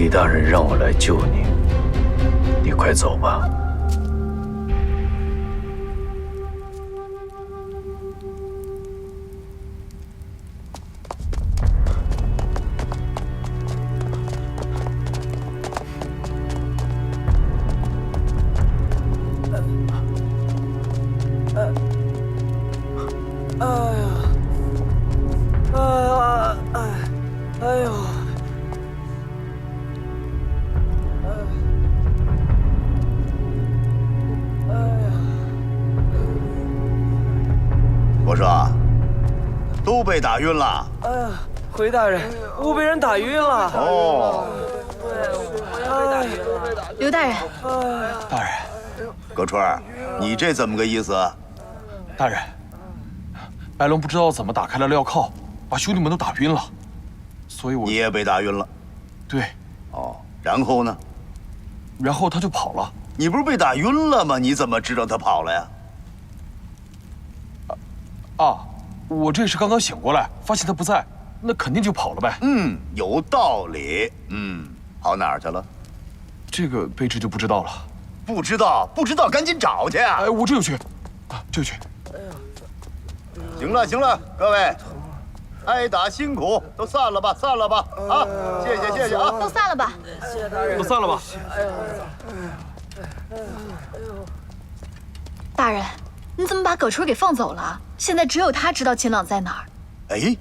李大人让我来救你，你快走吧。我说，都被打晕了。哎呀，回大人，我被人打晕了。哦，我也被打晕了。刘大人，大人，葛春儿，你这怎么个意思？大人，白龙不知道怎么打开了镣铐，把兄弟们都打晕了，所以我你也被打晕了。对，哦，然后呢？然后他就跑了。你不是被打晕了吗？你怎么知道他跑了呀？啊，我这是刚刚醒过来，发现他不在，那肯定就跑了呗。嗯，有道理。跑哪儿去了？这个卑职就不知道了。不知道，不知道，赶紧找去啊！哎，我这就去，啊，这就去。行了，行了，各位，挨打辛苦，都散了吧，散了吧！啊，谢谢，谢谢啊！都散了吧。谢谢大人。都散了吧。大人，你怎么把葛春给放走了？现在只有他知道秦朗在哪儿。哎，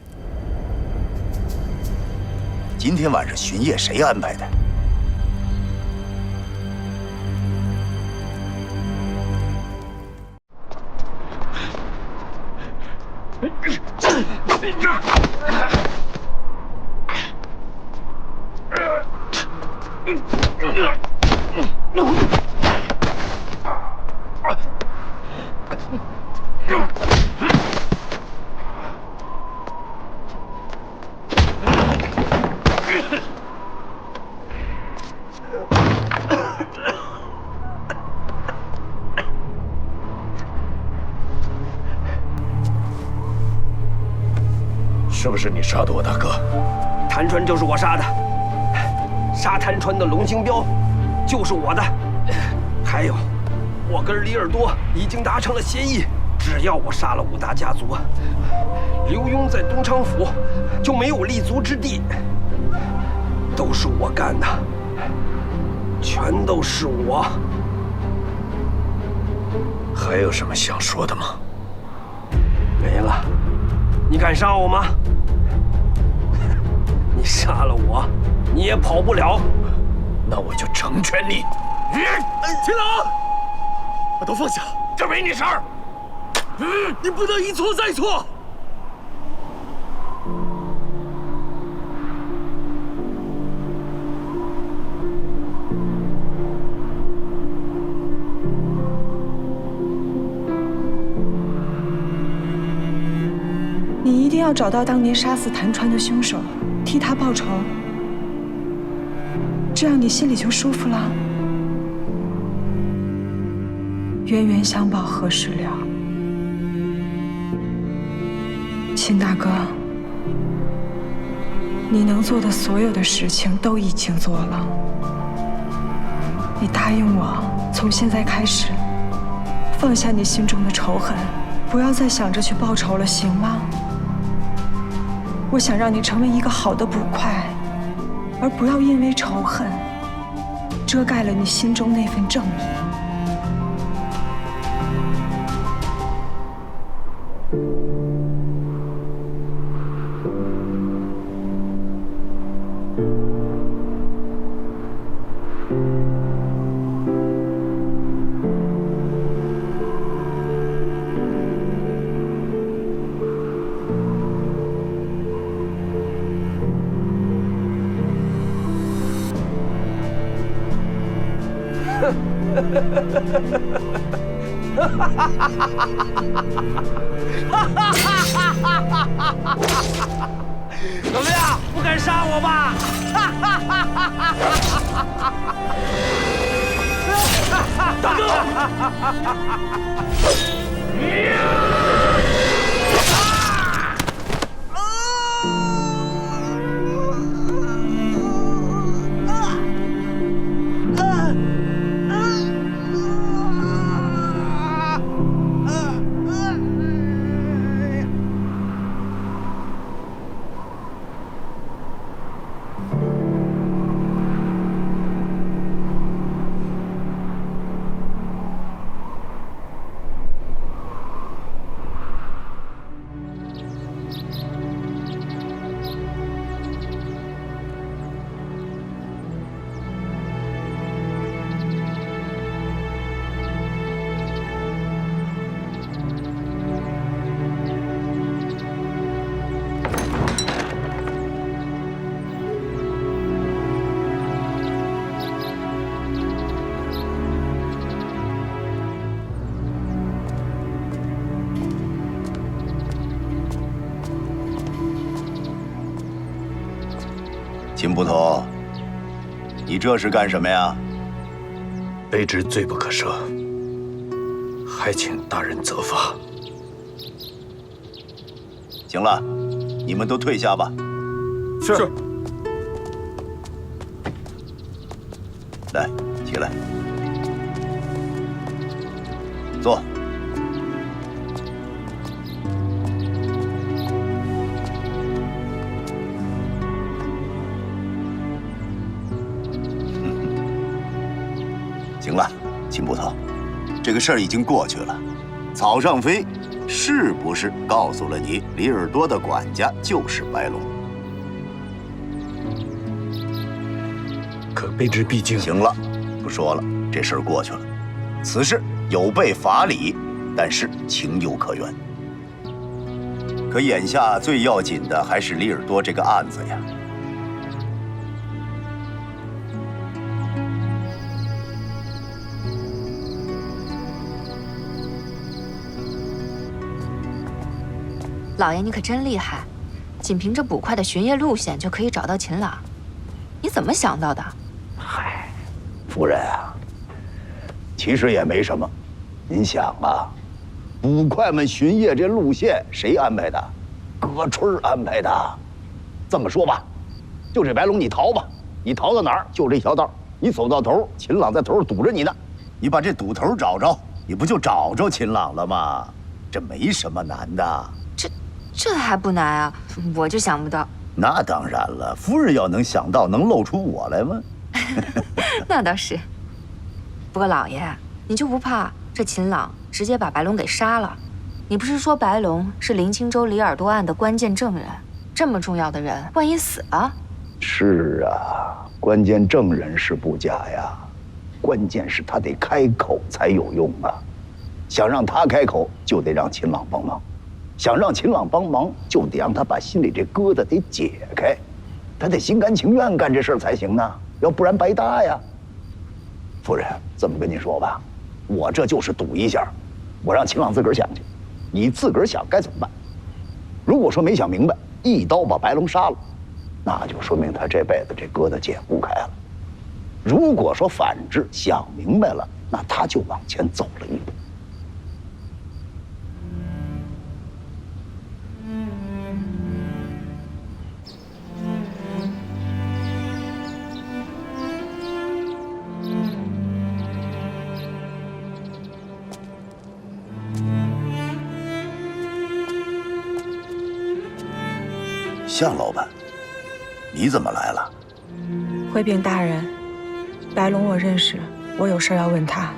今天晚上巡夜谁安排的？是不是你杀的我大哥？谭川就是我杀的，杀谭川的龙星镖就是我的。还有，我跟李尔多已经达成了协议，只要我杀了五大家族，刘墉在东昌府就没有立足之地。都是我干的，全都是我。还有什么想说的吗？没了。你敢杀我吗？你杀了我，你也跑不了。那我就成全你。秦朗，把刀放下，这没你事儿。你不能一错再错。你一定要找到当年杀死谭川的凶手，替他报仇，这样你心里就舒服了。冤冤相报何时了？秦大哥，你能做的所有的事情都已经做了。你答应我，从现在开始，放下你心中的仇恨，不要再想着去报仇了，行吗？我想让你成为一个好的捕快，而不要因为仇恨遮盖了你心中那份正义。怎么样？不敢杀我吧？大哥！秦捕头，你这是干什么呀？卑职罪不可赦，还请大人责罚。行了，你们都退下吧。是。来，起来，坐。行了，秦捕头，这个事儿已经过去了。草上飞是不是告诉了你，李耳朵的管家就是白龙？可卑职毕竟……行了，不说了，这事儿过去了。此事有悖法理，但是情有可原。可眼下最要紧的还是李耳朵这个案子呀。老爷，你可真厉害，仅凭着捕快的巡夜路线就可以找到秦朗，你怎么想到的？嗨，夫人啊，其实也没什么。您想啊，捕快们巡夜这路线谁安排的？葛春安排的。这么说吧，就这白龙，你逃吧，你逃到哪儿就这条道，你走到头，秦朗在头上堵着你呢。你把这堵头找着，你不就找着秦朗了吗？这没什么难的。这还不难啊，我就想不到。那当然了，夫人要能想到，能露出我来吗？那倒是。不过老爷，你就不怕这秦朗直接把白龙给杀了？你不是说白龙是林清州李耳朵案的关键证人，这么重要的人，万一死了？是啊，关键证人是不假呀，关键是他得开口才有用啊。想让他开口，就得让秦朗帮忙。想让秦朗帮忙，就得让他把心里这疙瘩得解开，他得心甘情愿干这事儿才行呢，要不然白搭呀。夫人，这么跟您说吧，我这就是赌一下，我让秦朗自个儿想去，你自个儿想该怎么办。如果说没想明白，一刀把白龙杀了，那就说明他这辈子这疙瘩解不开了。如果说反之，想明白了，那他就往前走了一步。向老板，你怎么来了？回禀大人，白龙我认识，我有事要问他。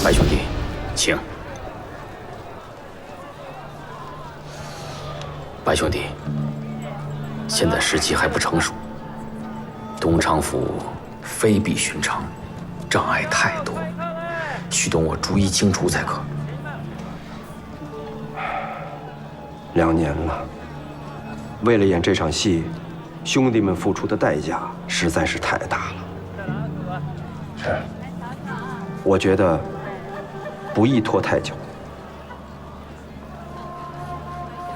白兄弟，请。白兄弟，现在时机还不成熟，东昌府非比寻常，障碍太多，需等我逐一清除才可。2年了。为了演这场戏，兄弟们付出的代价实在是太大了。是，我觉得不宜拖太久。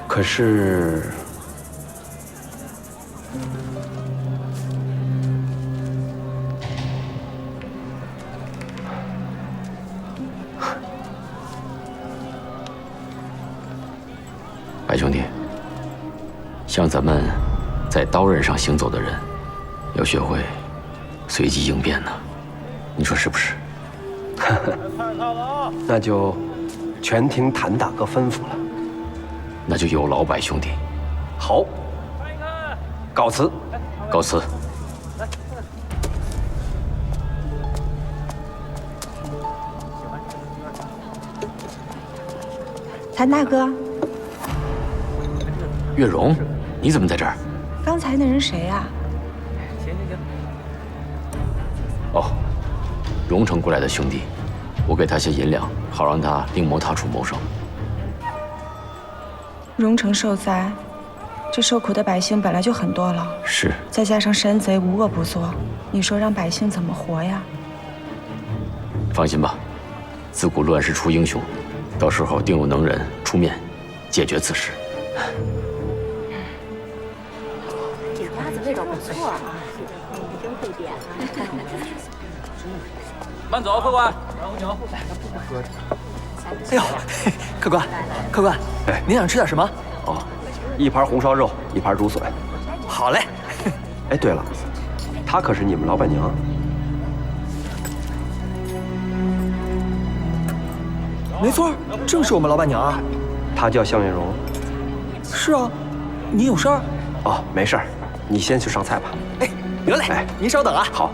可是，白兄弟。像咱们在刀刃上行走的人，要学会随机应变呢，你说是不是？那就全听谭大哥吩咐了。那就有劳白兄弟。好，告辞。告辞。谭大哥，月容。你怎么在这儿？刚才那人谁呀？哦，荣城过来的兄弟，我给他些银两，好让他另谋他处谋生。荣城受灾，这受苦的百姓本来就很多了，是，再加上山贼无恶不作，你说让百姓怎么活呀？放心吧，自古乱世出英雄，到时候定有能人出面解决此事。都不错啊。慢走，客官。哎呦，客官，客官，哎，您想吃点什么？哦，一盘红烧肉，一盘竹笋。好嘞。哎，对了，她可是你们老板娘。没错，正是我们老板娘啊。她叫向月荣。是啊，您有事儿？哦，没事儿，你先去上菜吧。哎，得嘞，哎，您稍等啊。好。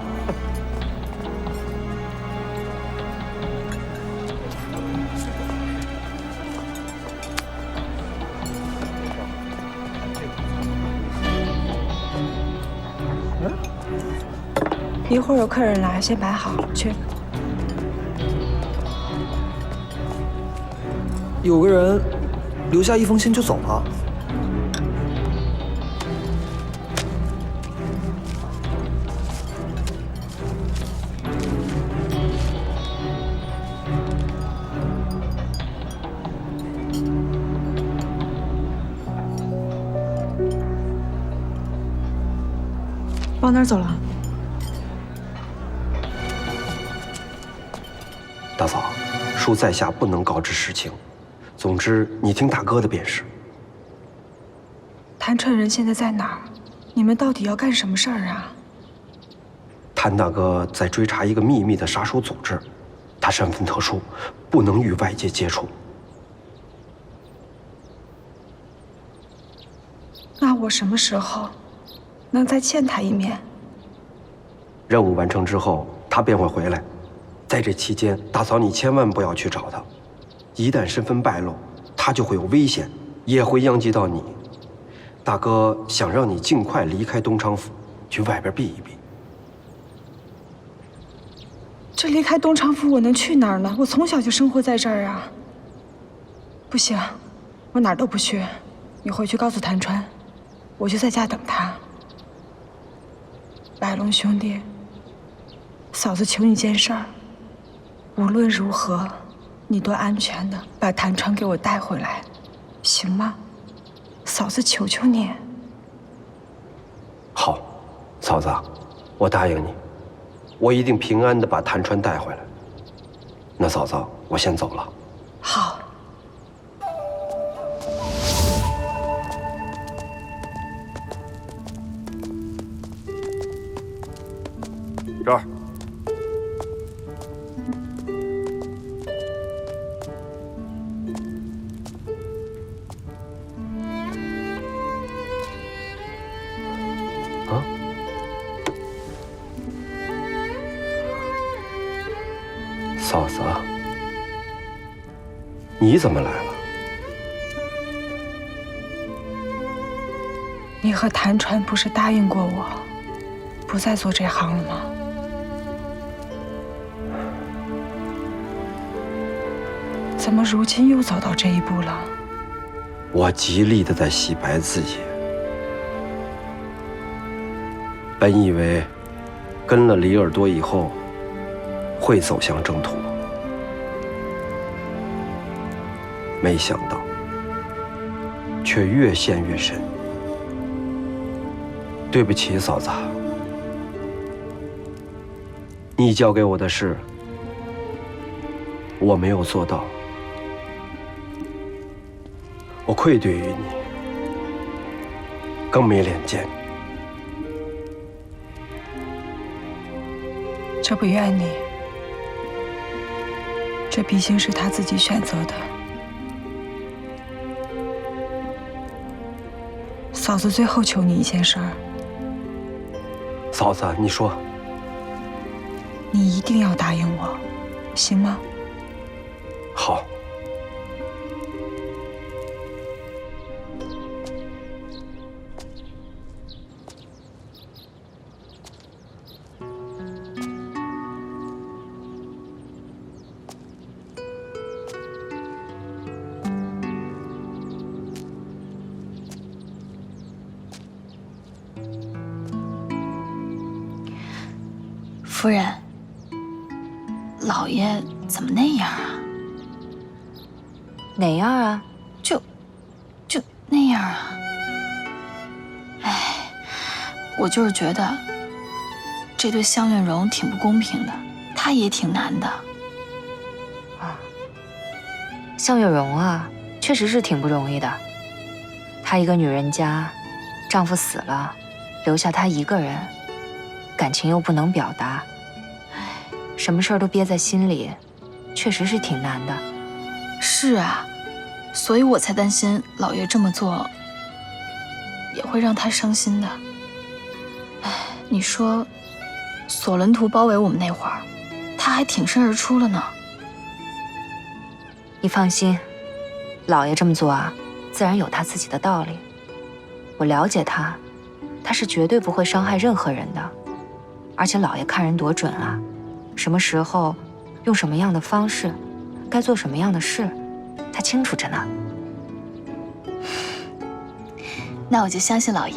一会儿有客人来，先摆好，去。有个人留下一封信就走了。往哪儿走了？大嫂，恕在下不能告知实情。总之，你听大哥的便是。谭传人现在在哪儿？你们到底要干什么事儿啊？谭大哥在追查一个秘密的杀手组织，他身份特殊，不能与外界接触。那我什么时候能再见他一面？任务完成之后，他便会回来。在这期间，大嫂你千万不要去找他，一旦身份败露，他就会有危险，也会殃及到你。大哥想让你尽快离开东昌府，去外边避一避。这离开东昌府，我能去哪儿呢？我从小就生活在这儿啊。不行，我哪儿都不去。你回去告诉谭川，我就在家等他。白龙兄弟，嫂子求你件事儿，无论如何，你都安全的把谭川给我带回来，行吗？嫂子求求你。好，嫂子，我答应你，我一定平安的把谭川带回来。那嫂子，我先走了。好。这儿。啊？嫂子，你怎么来了？你和谭川不是答应过我，不再做这行了吗？怎么如今又走到这一步了？我极力的在洗白自己。本以为跟了李尔多以后会走向正途，没想到却越陷越深。对不起，嫂子，你交给我的事我没有做到，我愧对于你，更没脸见你。这不怨你，这毕竟是他自己选择的。嫂子最后求你一件事儿，嫂子，你说，你一定要答应我，行吗？好。夫人，老爷怎么那样啊？哪样啊？就那样啊？哎，我就是觉得这对向月荣挺不公平的，她也挺难的。向月荣啊，确实是挺不容易的。她一个女人家，丈夫死了，留下她一个人，感情又不能表达，什么事儿都憋在心里，确实是挺难的。是啊，所以我才担心老爷这么做也会让她伤心的。哎，你说，索伦图包围我们那会儿，她还挺身而出了呢。你放心，老爷这么做啊，自然有他自己的道理。我了解他，他是绝对不会伤害任何人的。而且老爷看人多准啊，什么时候用什么样的方式，该做什么样的事，他清楚着呢。那我就相信老爷。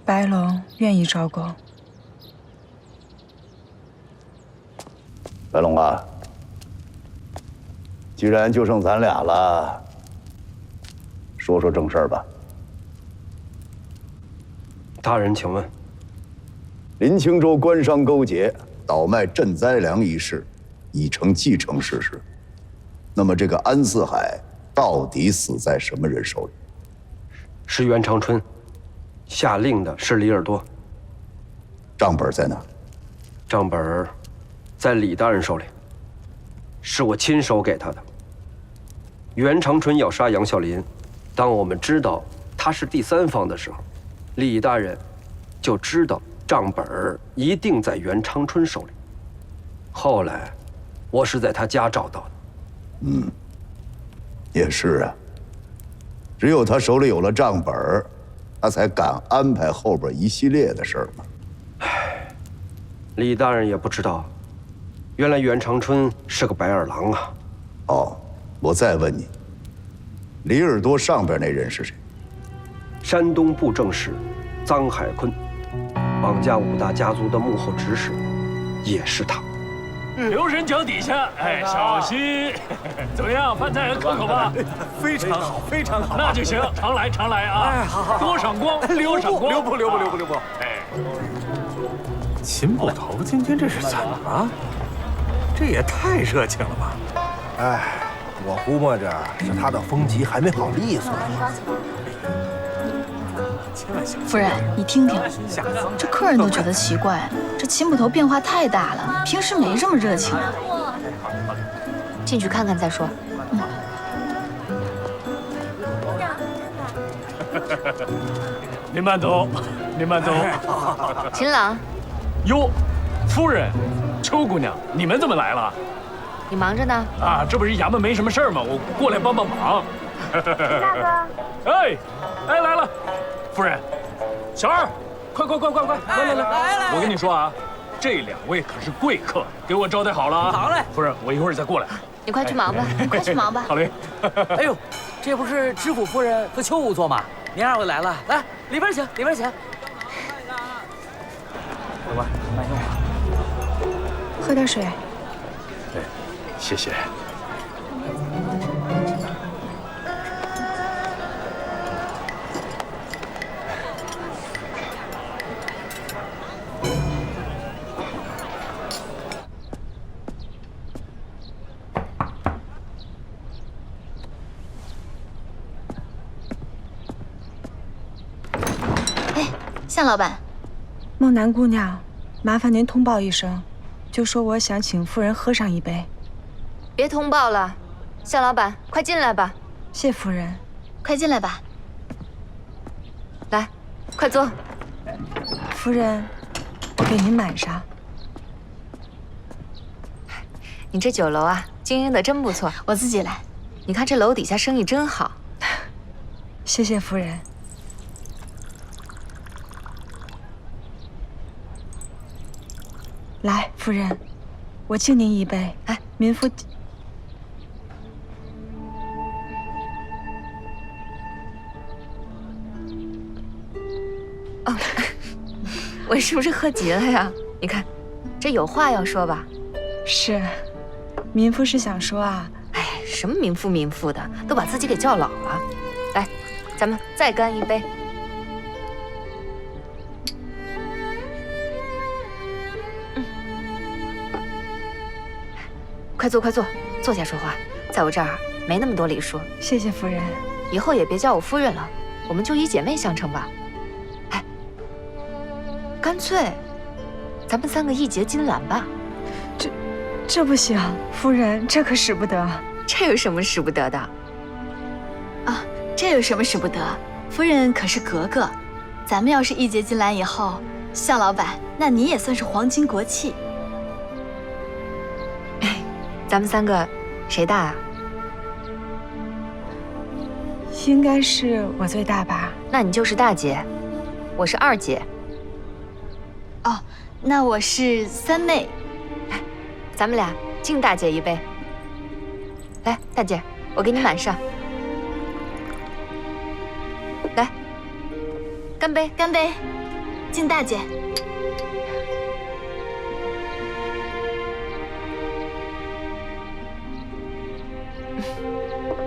白龙愿意招供。白龙啊，既然就剩咱俩了，说说正事儿吧。大人，请问，林清州官商勾结、倒卖赈灾粮一事，已成既成事实。那么，这个安四海到底死在什么人手里？是袁长春，下令的是李尔多。账本在哪？账本在李大人手里，是我亲手给他的。袁长春要杀杨孝林，当我们知道他是第三方的时候，李大人就知道账本一定在袁长春手里。后来，我是在他家找到的。也是啊，只有他手里有了账本，他才敢安排后边一系列的事儿嘛。李大人也不知道，原来袁长春是个白眼狼啊！哦，我再问你，李尔多上边那人是谁？山东布政使臧海坤，绑架5大家族的幕后指使，也是他。留神脚底下，哎，小心！怎么样，饭菜可口吧？非常好，非常好。那就行，常来常来啊！哎，好，多赏光，多赏光，留步。哎，秦捕头今天这是怎么了？这也太热情了吧！哎，我估摸着是他的风疾还没好利索。夫人，你听听，这客人都觉得奇怪，这秦捕头变化太大了，平时没这么热情啊。进去看看再说。您慢走，您慢走。秦朗，哟，夫人，邱姑娘，你们怎么来了？你忙着呢？啊，这不是衙门没什么事儿吗？我过来帮帮忙。大哥。哎，来了。夫人，小二，快，来！我跟你说啊，这2位可是贵客，给我招待好了啊。好嘞，夫人，我一会儿再过来。你快去忙吧，你快去忙吧。好嘞。哎呦，这不是知府夫人和邱仵作吗？您2位来了，来里边请，里边请。客官，慢用啊。喝点水。哎，谢谢。向老板，梦楠姑娘，麻烦您通报一声，就说我想请夫人喝上一杯。别通报了，向老板，快进来吧。谢夫人。快进来吧。来，快坐。夫人，我给您满上。你这酒楼啊，经营得真不错。我自己来。你看这楼底下生意真好。谢谢夫人。来，夫人，我敬您一杯。哎，民妇。哦，我是不是喝急了呀？你看，这有话要说吧？是，民妇是想说啊。哎，什么名副名副的，都把自己给叫老了。来，咱们再干一杯。快坐，快坐，坐下说话。在我这儿没那么多礼数。谢谢夫人。以后也别叫我夫人了，我们就以姐妹相称吧。哎，干脆咱们3个一结金兰吧。这不行，夫人，这可使不得。这有什么使不得的？啊，这有什么使不得？夫人可是格格，咱们要是一结金兰以后，向老板，那你也算是皇亲国戚。咱们3个谁大啊？应该是我最大吧？那你就是大姐，我是2姐。哦，那我是3妹。来，咱们俩敬大姐一杯。来，大姐，我给你满上。来，干杯！干杯！敬大姐。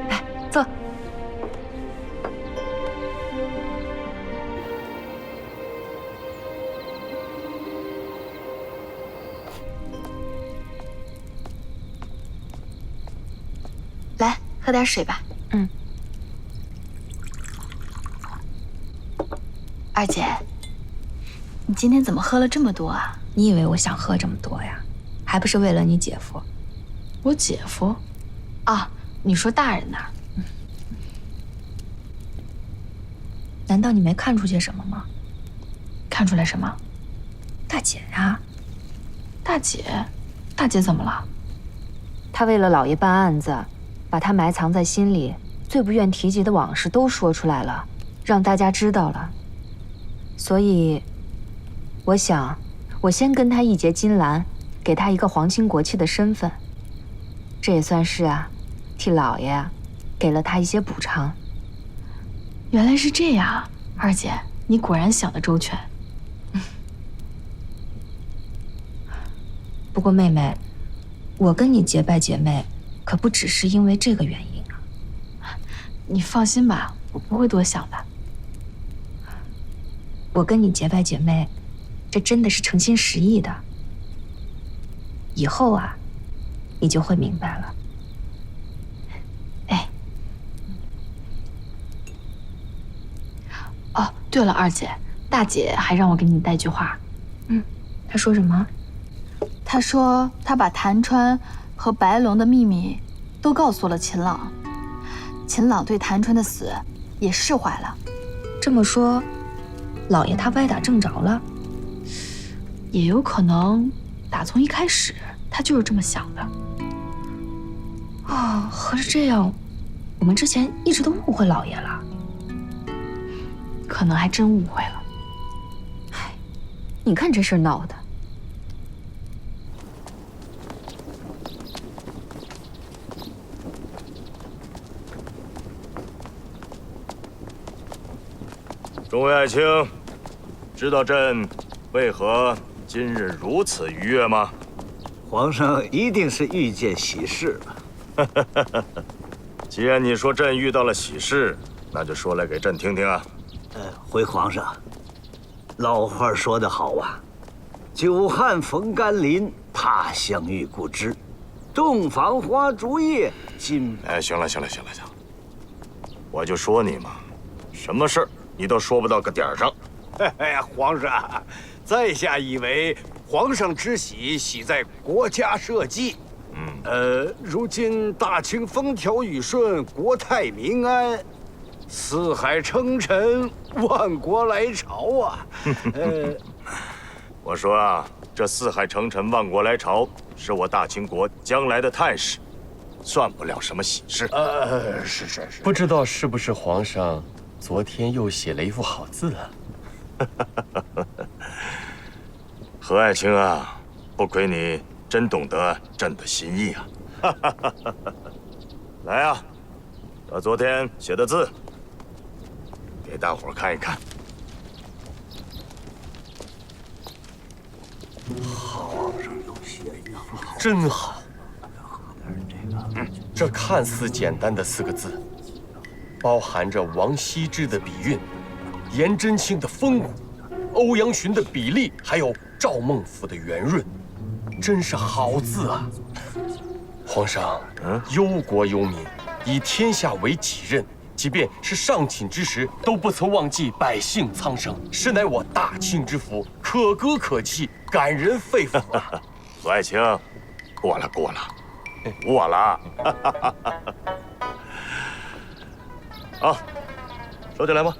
来，坐。来，喝点水吧。嗯。二姐，你今天怎么喝了这么多啊？你以为我想喝这么多呀？还不是为了你姐夫。我姐夫？啊，你说大人那儿？难道你没看出些什么吗？看出来什么？大姐呀。大姐？大姐怎么了？她为了老爷办案子，把他埋藏在心里最不愿提及的往事都说出来了，让大家知道了。所以，我想，我先跟他一结金兰，给他一个皇亲国戚的身份，这也算是啊，替老爷给了他一些补偿。原来是这样，二姐，你果然想得周全。不过妹妹，我跟你结拜姐妹，可不只是因为这个原因啊。你放心吧，我不会多想的。我跟你结拜姐妹，这真的是诚心实意的。以后啊，你就会明白了。哎，哦，对了，二姐，大姐还让我给你带句话。她说什么？她说她把谭川和白龙的秘密都告诉了秦朗，秦朗对谭川的死也释怀了。这么说，老爷他歪打正着了？也有可能，打从一开始他就是这么想的。哦，合着这样，我们之前一直都误会老爷了。可能还真误会了。唉，你看这事儿闹的。众位爱卿，知道朕为何今日如此愉悦吗？皇上一定是遇见喜事了。既然你说朕遇到了喜事，那就说来给朕听听啊。回皇上，老话说得好啊，久旱逢甘霖，他乡遇故知。洞房花烛夜，今……哎，行了，我就说你嘛，什么事儿你都说不到个点儿上。哎呀，皇上，在下以为皇上之喜喜在国家社稷。如今大清风调雨顺，国泰民安，四海称臣，万国来朝啊！我说啊，这四海称臣，万国来朝，是我大清国将来的态势，算不了什么喜事。是。不知道是不是皇上昨天又写了一幅好字啊？何爱卿啊，不亏你真懂得朕的心意啊！来啊，把昨天写的字给大伙儿看一看。好，真好。喝点这个。这看似简单的4个字，包含着王羲之的笔韵、颜真卿的风骨、欧阳询的笔力，还有赵孟頫的圆润，真是好字啊！皇上，忧国忧民，以天下为己任，即便是上寝之时，都不曾忘记百姓苍生，实乃我大清之福，可歌可泣，感人肺腑啊！左爱卿，过了，过了。好，收起来吧。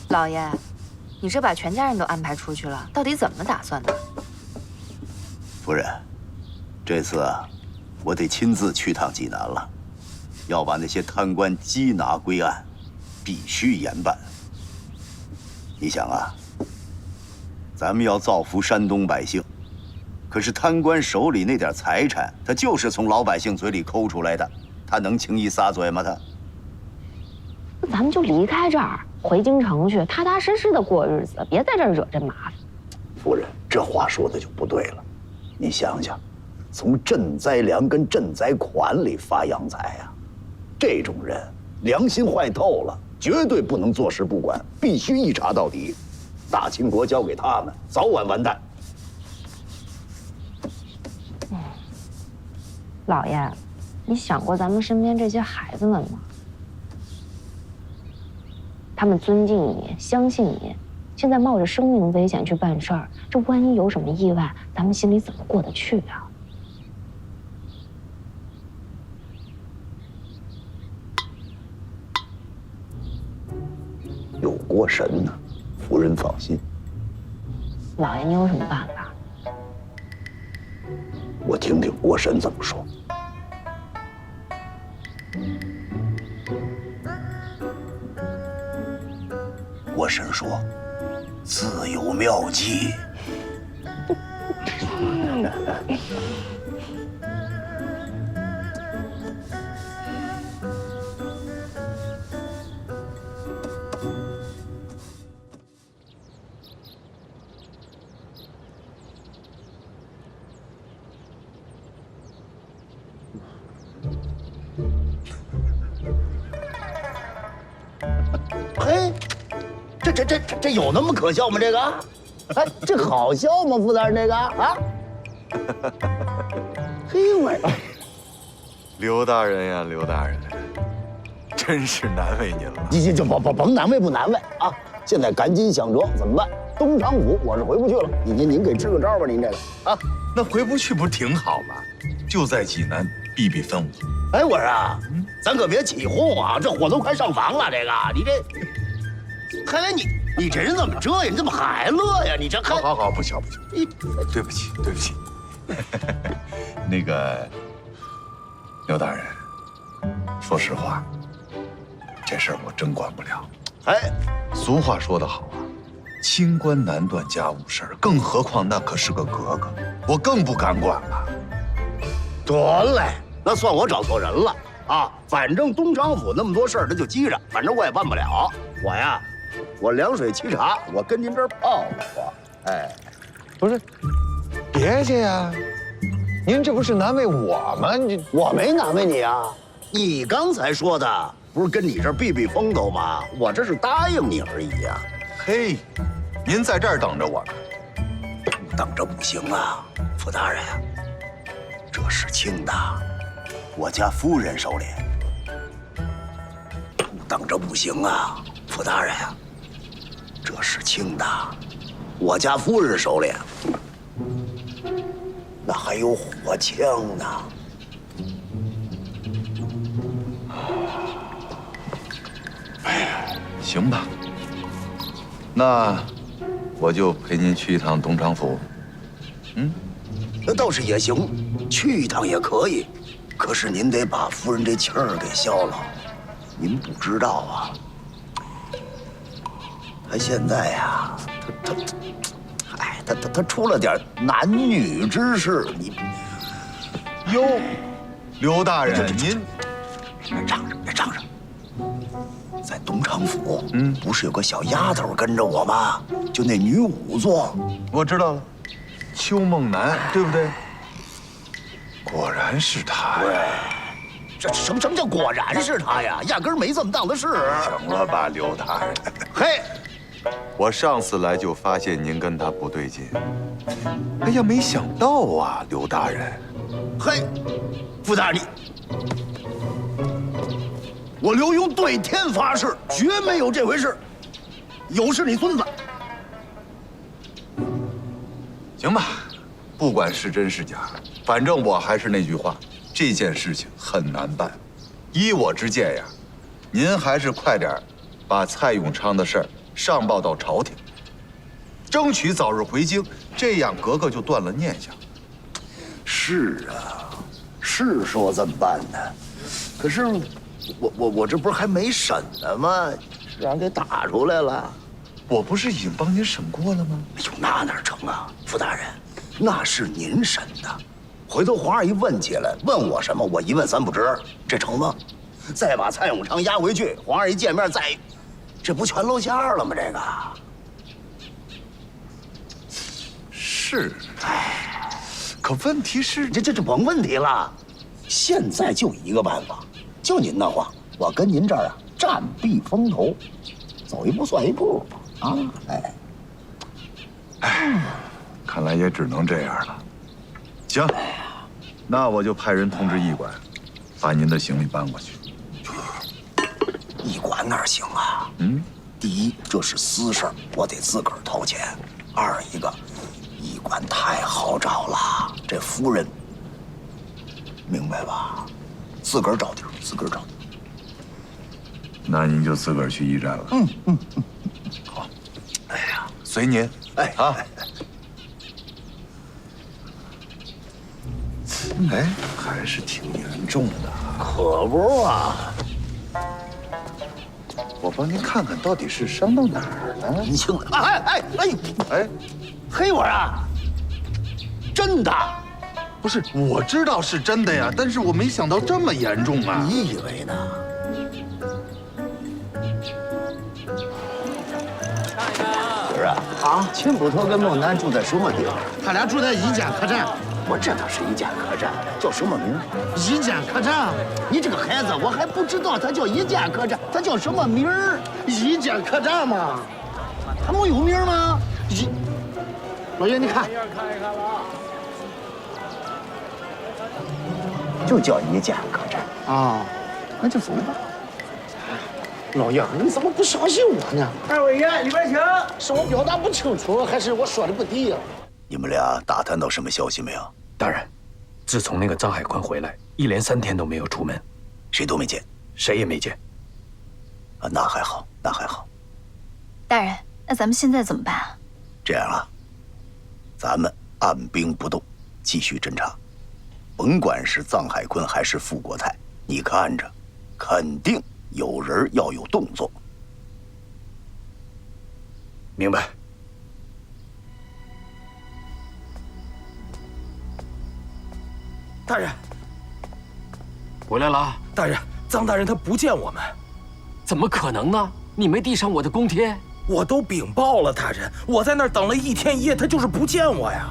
老爷，你这把全家人都安排出去了，到底怎么打算的？夫人，这次啊，我得亲自去趟济南了，要把那些贪官缉拿归案，必须严办。你想啊，咱们要造福山东百姓，可是贪官手里那点财产，他就是从老百姓嘴里抠出来的，他能轻易撒嘴吗？他？那咱们就离开这儿，回京城去，踏踏实实的过日子，别在这儿惹这麻烦。夫人，这话说的就不对了。你想想，从赈灾粮跟赈灾款里发洋财啊，这种人良心坏透了，绝对不能坐视不管，必须一查到底。大清国交给他们，早晚完蛋。老爷，你想过咱们身边这些孩子们吗？他们尊敬你，相信你，现在冒着生命危险去办事儿，这万一有什么意外，咱们心里怎么过得去啊？有国神呢，夫人放心。老爷，你有什么办法？我听听国神怎么说。国神说，自有妙计。嘿，这有那么可笑吗？这个，哎，这好笑吗？副大人，这个啊，嘿我，刘大人呀，刘大人，真是难为您了。你这甭难为不难为啊！现在赶紧想辙，怎么办？东厂府我是回不去了，您给支个招吧，您这个啊，那回不去不是挺好吗？就在济南避避风雨。哎，我说啊，咱可别起哄啊，这火都快上房了，这个你这。嘿，你这人怎么这样？你怎么还乐呀？你这好，不笑。对不起。那个刘大人，说实话，这事儿我真管不了。哎，俗话说得好啊，清官难断家务事儿，更何况那可是个格格，我更不敢管了。得嘞，那算我找错人了啊！反正东厂府那么多事儿，他就积着，反正我也办不了。我呀。我凉水沏茶，我跟您这儿泡泡。哎，不是，别介呀！您这不是难为我吗？我没难为你啊！你刚才说的不是跟你这儿避避风头吗？我这是答应你而已呀。嘿，您在这儿等着我呢。不等着不行啊，傅大人，这是轻的，我家夫人手里。不等着不行啊。傅大人呀，这是轻的，我家夫人手里那还有火枪呢。哎呀，行吧，那我就陪您去一趟东厂府。那倒是也行，去一趟也可以，可是您得把夫人这气儿给消了。您不知道啊。他现在呀，他出了点男女之事，你哟，刘大人您别嚷嚷，在东昌府，不是有个小丫头跟着我吗？就那女仵作，我知道了，邱梦楠，对不对？果然是他。对，这什么叫果然是他呀？压根儿没这么档子事。行了吧，刘大人。嘿，我上次来就发现您跟他不对劲。哎呀，没想到啊，刘大人。嘿，傅大人，我刘墉对天发誓，绝没有这回事。有是你孙子。行吧，不管是真是假，反正我还是那句话，这件事情很难办。依我之见呀，您还是快点把蔡永昌的事儿上报到朝廷，争取早日回京，这样格格就断了念想。是啊，是说这么办的，可是我这不是还没审呢吗？让人给打出来了。我不是已经帮您审过了吗？哎呦，那哪成啊，傅大人，那是您审的。回头皇上一问起来，问我什么，我一问三不知，这成吗？再把蔡永昌押回去，皇上一见面再，这不全露馅了吗？这个是，哎，可问题是，这甭问题了，现在就一个办法，就您的话，我跟您这儿啊暂避风头，走一步算一步吧。啊，哎，看来也只能这样了。行，那我就派人通知驿馆，把您的行李搬过去。驿馆哪行啊？第一，这是私事儿，我得自个儿掏钱；二一个，驿馆太好找了，这夫人，明白吧？自个儿找地儿，自个儿找地儿。那您就自个儿去驿站了。好。哎呀，随您。哎啊。哎，还是挺严重的。可不啊。我帮您看看到底是伤到哪儿了。你听，哎，黑我啊！真的。不是，我知道是真的呀，但是我没想到这么严重啊！你以为呢？儿啊，秦捕头跟孟楠住在什么地方？他俩住在一家客栈。我知道是一家客栈，叫什么名？一家客栈。你这个孩子，我还不知道他叫一家客栈，他叫什么名儿？一家客栈嘛，他没有名吗？老爷，你看。就叫一家客栈啊，那就走吧。老爷，你怎么不相信我呢？二位爷，里边请。是我表达不清楚，还是我说的不对呀？你们俩打探到什么消息没有？大人，自从那个张海坤回来，一连3天都没有出门，谁都没见，谁也没见。啊，那还好，那还好。大人，那咱们现在怎么办啊？这样啊，咱们按兵不动，继续侦查。甭管是臧海坤还是傅国泰，你看着，肯定有人要有动作。明白。大人，回来了。大人，臧大人他不见我们，怎么可能呢？你没递上我的供贴，我都禀报了，大人，我在那儿等了1天1夜，他就是不见我呀。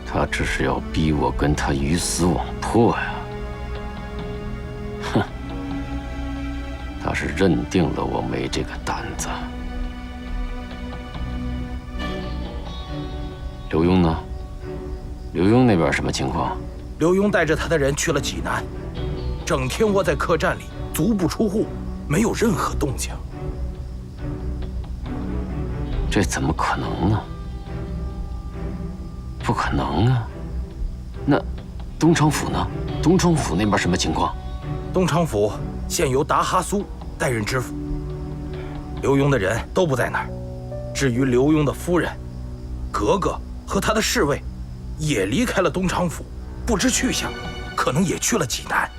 他只是要逼我跟他鱼死网破呀！哼，他是认定了我没这个胆子。刘墉呢？刘墉那边什么情况？刘墉带着他的人去了济南，整天窝在客栈里，足不出户，没有任何动静。这怎么可能呢？不可能啊！那东昌府呢？东昌府那边什么情况？东昌府现由达哈苏担任知府，刘墉的人都不在那儿。至于刘墉的夫人、格格和他的侍卫，也离开了东昌府，不知去向，可能也去了济南。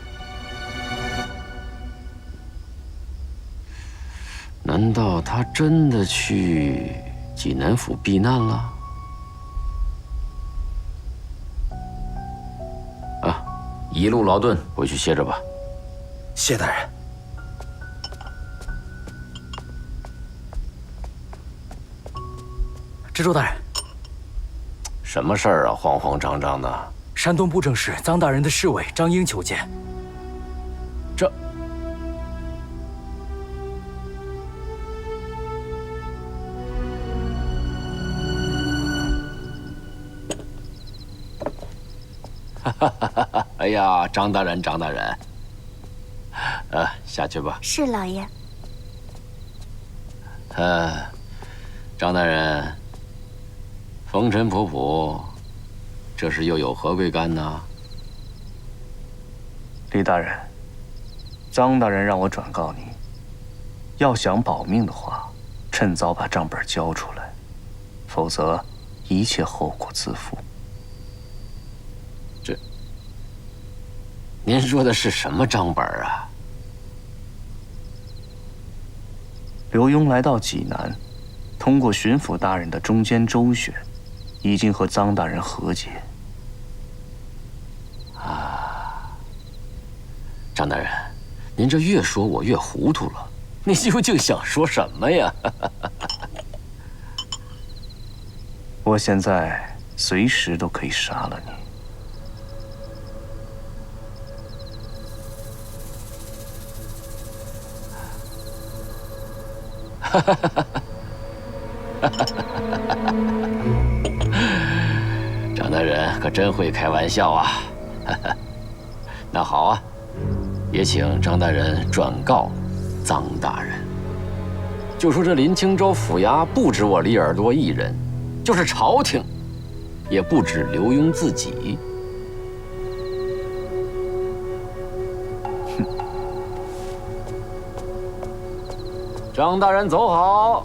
那难道他真的去济南府避难了？啊，一路劳顿，回去歇着吧。谢大人。知州大人，什么事儿啊？慌慌张张的。山东布政使臧大人的侍卫张英求见。这。 哎呀，张大人，张大人，下去吧。是老爷。张大人，风尘仆仆，这是又有何贵干呢？李大人，臧大人让我转告你，要想保命的话，趁早把账本交出来，否则一切后果自负。 您说的是什么账本啊？刘墉来到济南，通过巡抚大人的中间周旋，已经和臧大人和解。啊，张大人，您这越说我越糊涂了。你究竟想说什么呀？我现在随时都可以杀了你。 张大人可真会开玩笑啊！那好啊，也请张大人转告臧大人，就说这林清州府衙不止我李耳朵一人，就是朝廷，也不止刘墉自己。张大人走好。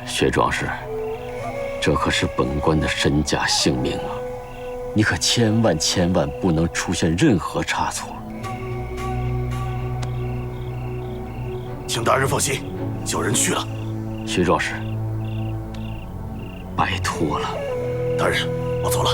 薛壮士，这可是本官的身家性命啊！你可千万不能出现任何差错。请大人放心，叫人去了。薛壮士，拜托了。大人，我走了。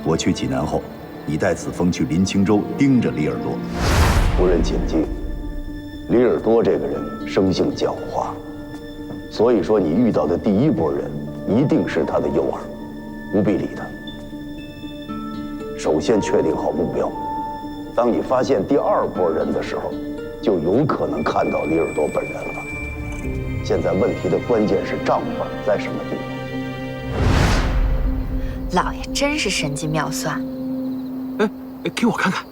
我去济南后，你带子枫去林清州盯着李耳朵。夫人谨记，李耳朵这个人生性狡猾，所以说你遇到的第一波人一定是他的诱饵，不必理他。首先确定好目标，当你发现第二波人的时候，就有可能看到李耳朵本人了。现在问题的关键是账本在什么地方。 老爷真是神机妙算。哎，给我看看。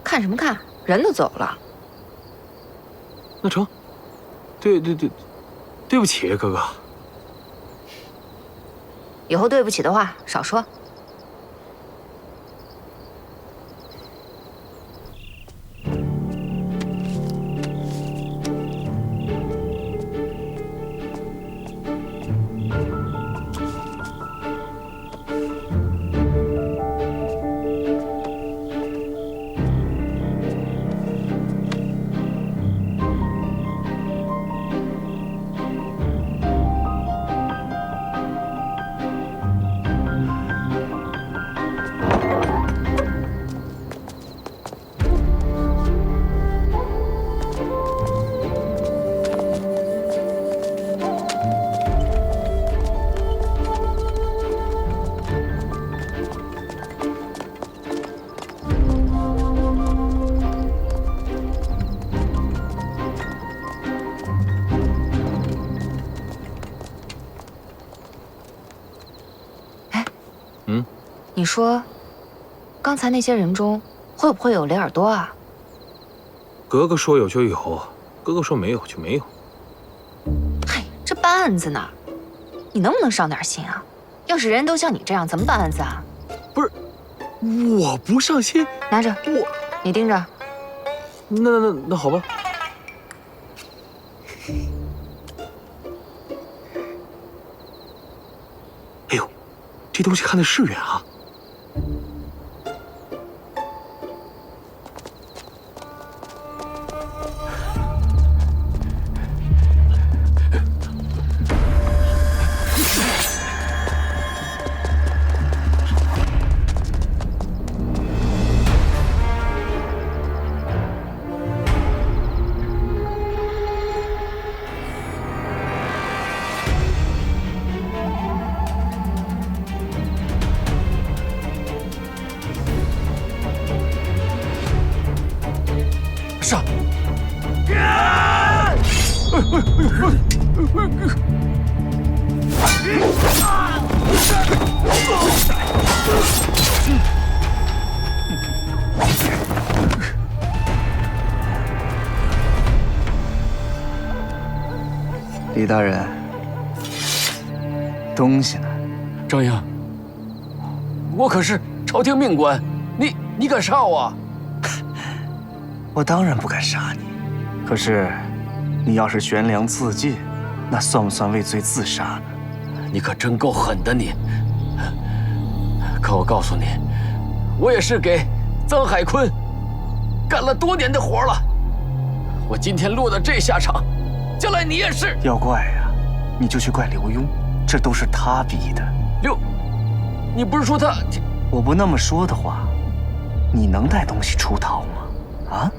看什么看？人都走了。那成。对不起，哥哥。以后对不起的话少说。你说，刚才那些人中会不会有雷尔多啊？格格说有就有，格格说没有就没有。嘿，这办案子呢，你能不能上点心啊？要是人人都像你这样，怎么办案子啊？不是，我不上心。拿着，你盯着。那好吧。哎呦，这东西看的是远啊！上！李大人，东西呢？张英，我可是朝廷命官，你敢杀我？我当然不敢杀你，可是，你要是悬梁自尽，那算不算畏罪自杀呢？你可真够狠的你！可我告诉你，我也是给臧海坤干了多年的活了。我今天落得这下场，将来你也是。要怪呀，你就去怪刘墉，这都是他逼的。你不是说他？我不那么说的话，你能带东西出逃吗？啊？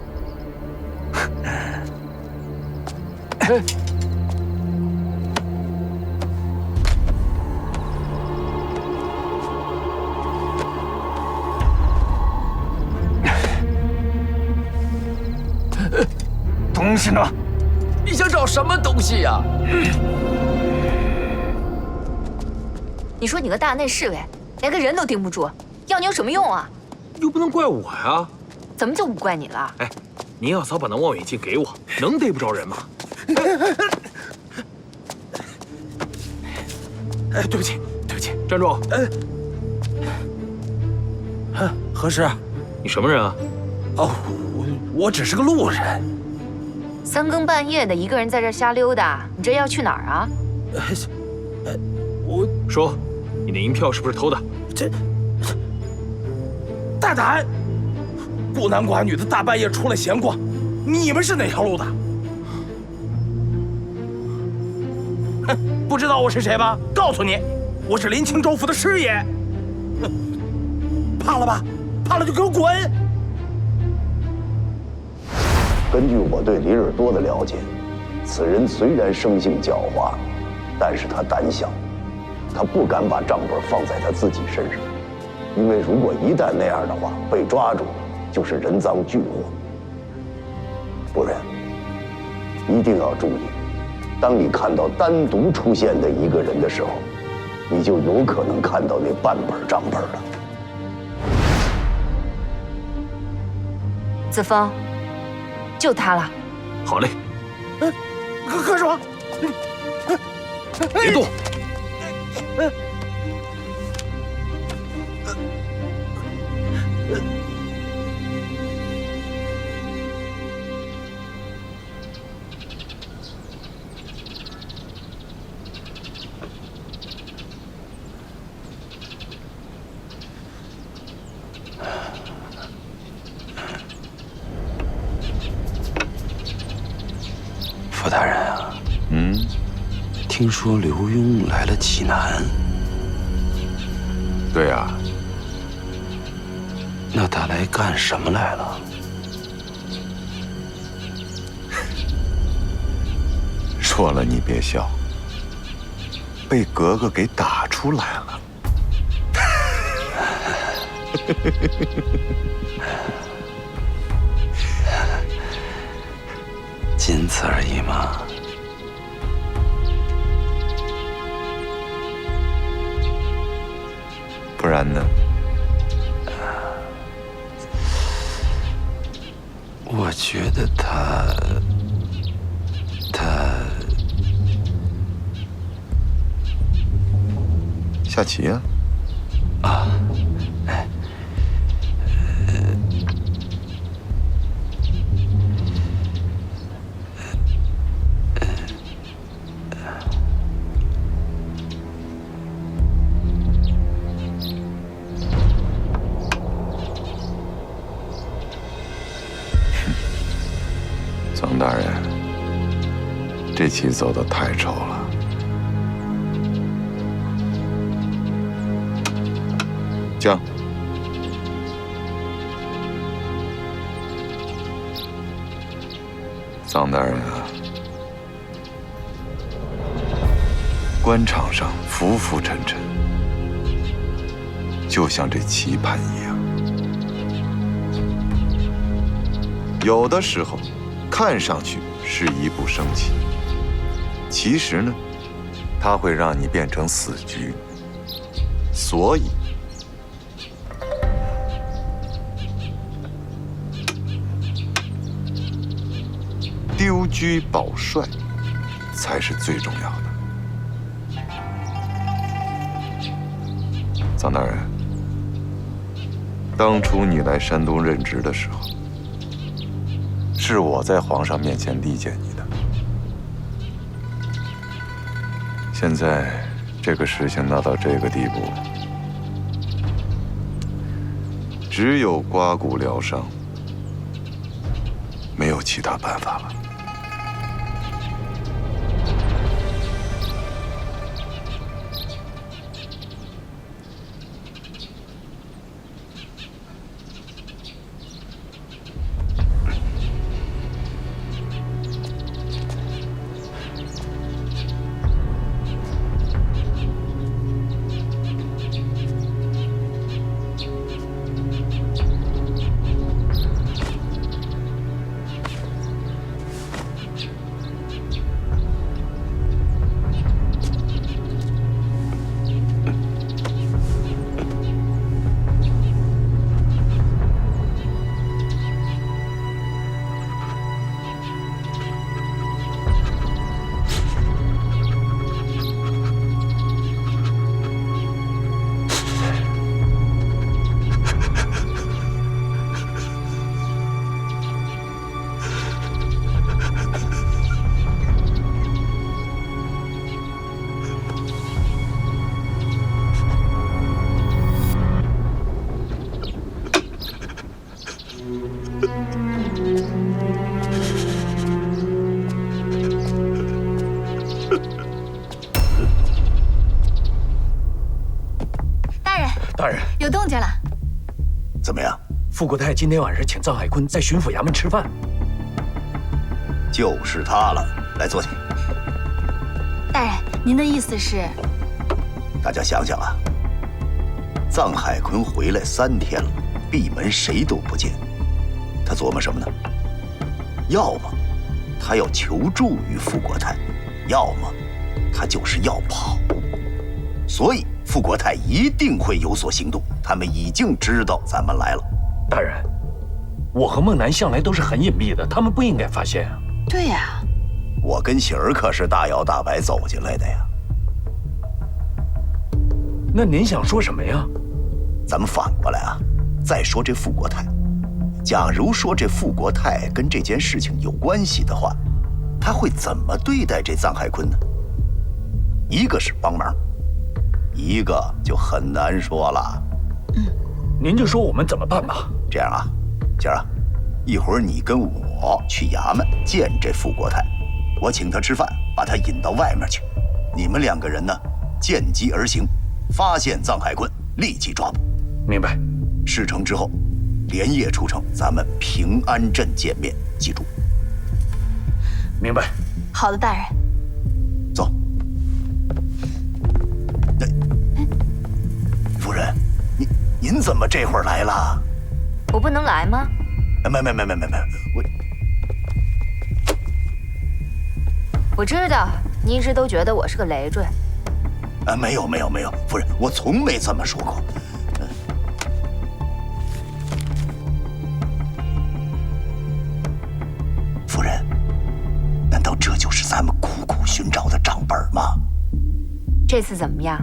东西呢？你想找什么东西呀？你说你个大内侍卫，连个人都盯不住，要你有什么用啊？又不能怪我呀。怎么就不怪你了？哎，您要早把那望远镜给我，能逮不着人吗？哎，对不起，站住！何师，你什么人啊？哦，我只是个路人。三更半夜的，一个人在这瞎溜达，你这要去哪儿啊？我说，你的银票是不是偷的？这大胆！孤男寡女的大半夜出来闲逛，你们是哪条路的？哼，不知道我是谁吧？告诉你，我是临清州府的师爷。怕了吧？怕了就给我滚！根据我对李尔多的了解，此人虽然生性狡猾，但是他胆小，他不敢把账本放在他自己身上，因为如果一旦那样的话，被抓住就是人赃俱获。不然，一定要注意，当你看到单独出现的一个人的时候，你就有可能看到那半本账本了。子枫，就他了。好嘞。何爽，别动。傅大人啊，听说刘墉来了济南。对啊。那他来干什么来了？说了你别笑，被格格给打出来了。仅此而已嘛。不然呢？我觉得他下棋呀？啊，曾大人，这棋走得太丑了。将。臧大人啊，官场上浮浮沉沉，就像这棋盘一样，有的时候看上去是一步升棋，其实呢，它会让你变成死局。所以，丢车保帅才是最重要的。臧大人，当初你来山东任职的时候，是我在皇上面前理解你的。现在这个事情闹到这个地步，只有刮骨疗伤，没有其他办法了。大人，有动静了。怎么样？傅国泰今天晚上请臧海坤在巡抚衙门吃饭。就是他了，来坐下。大人，您的意思是？大家想想啊，臧海坤回来3天了，闭门谁都不见，他琢磨什么呢？要么他要求助于傅国泰，要么他就是要跑。所以傅国泰一定会有所行动，他们已经知道咱们来了。大人，我和孟南向来都是很隐蔽的，他们不应该发现啊。对呀，我跟喜儿可是大摇大摆走进来的呀。那您想说什么呀？咱们反过来啊，再说这傅国泰。假如说这傅国泰跟这件事情有关系的话，他会怎么对待这臧海坤呢？一个是帮忙，一个就很难说了。您就说我们怎么办吧。这样啊，今儿啊，一会儿你跟我去衙门见这傅国泰，我请他吃饭，把他引到外面去。你们2个人呢，见机而行，发现臧海坤，立即抓捕。明白。事成之后，连夜出城，咱们平安镇见面，记住。明白。好的，大人。走。夫人，您怎么这会儿来了？我不能来吗？没，我知道你一直都觉得我是个累赘。没有，夫人，我从没这么说过。这次怎么样？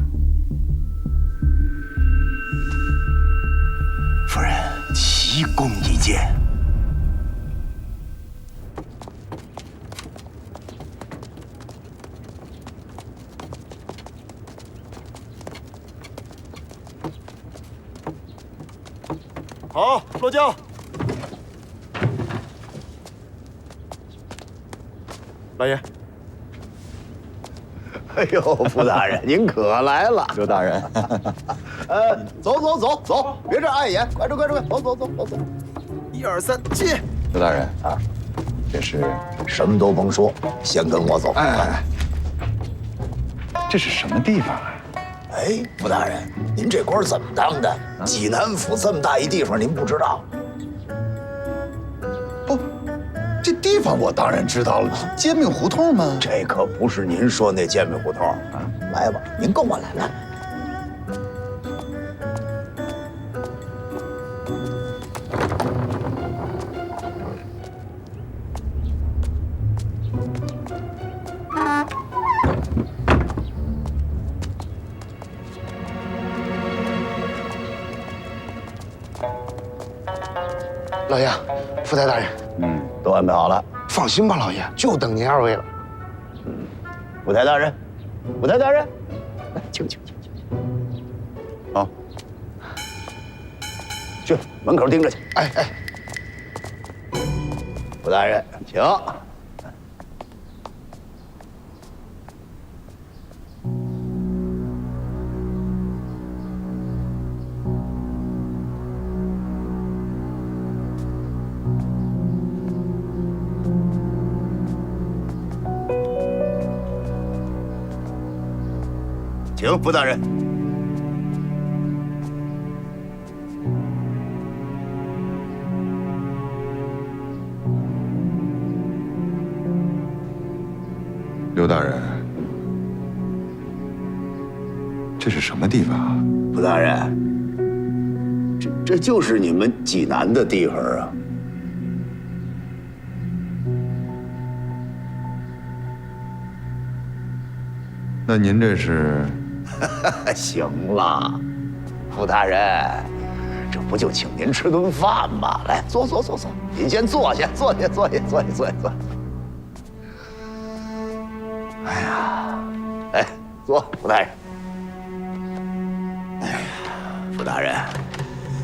夫人，奇功一件。好，落轿。老爷。哎呦，傅大人，您可来了。刘大人，走，别这碍眼，快走，走。1、2、3，进。刘大人啊，这是什么都甭说，先跟我走。哎，这是什么地方啊？哎，傅大人，您这官怎么当的？济南府这么大一地方，您不知道？不，这地方我当然知道了，煎饼胡同吗？这可不是您说那煎饼胡同啊！来吧，您跟我来。老爷，福台大人，都安排好了。放心吧，老爷，就等您2位了。福台大人，来，请。好，去门口盯着去。哎，福大人，请。请福大人。刘大人，这是什么地方啊？福大人，这就是你们济南的地方啊。那您这是？行了，傅大人，这不就请您吃顿饭吗？来，坐，您先坐下。哎呀，来坐，傅大人。哎呀，傅大人，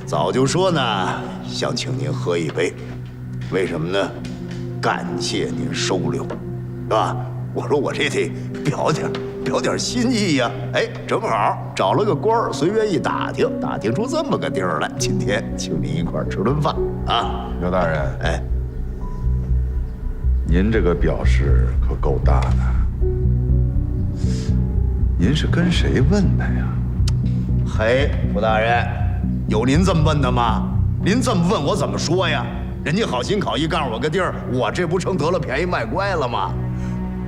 早就说呢，想请您喝一杯，为什么呢？感谢您收留，是吧？我说我这得表点心意呀！哎，正好找了个官儿，随便一打听出这么个地儿来。今天请您一块儿吃顿饭啊，刘大人。哎，您这个表示可够大的。您是跟谁问的呀？嘿，傅大人，有您这么问的吗？您这么问我怎么说呀？人家好心好意告诉我个地儿，我这不成得了便宜卖乖了吗？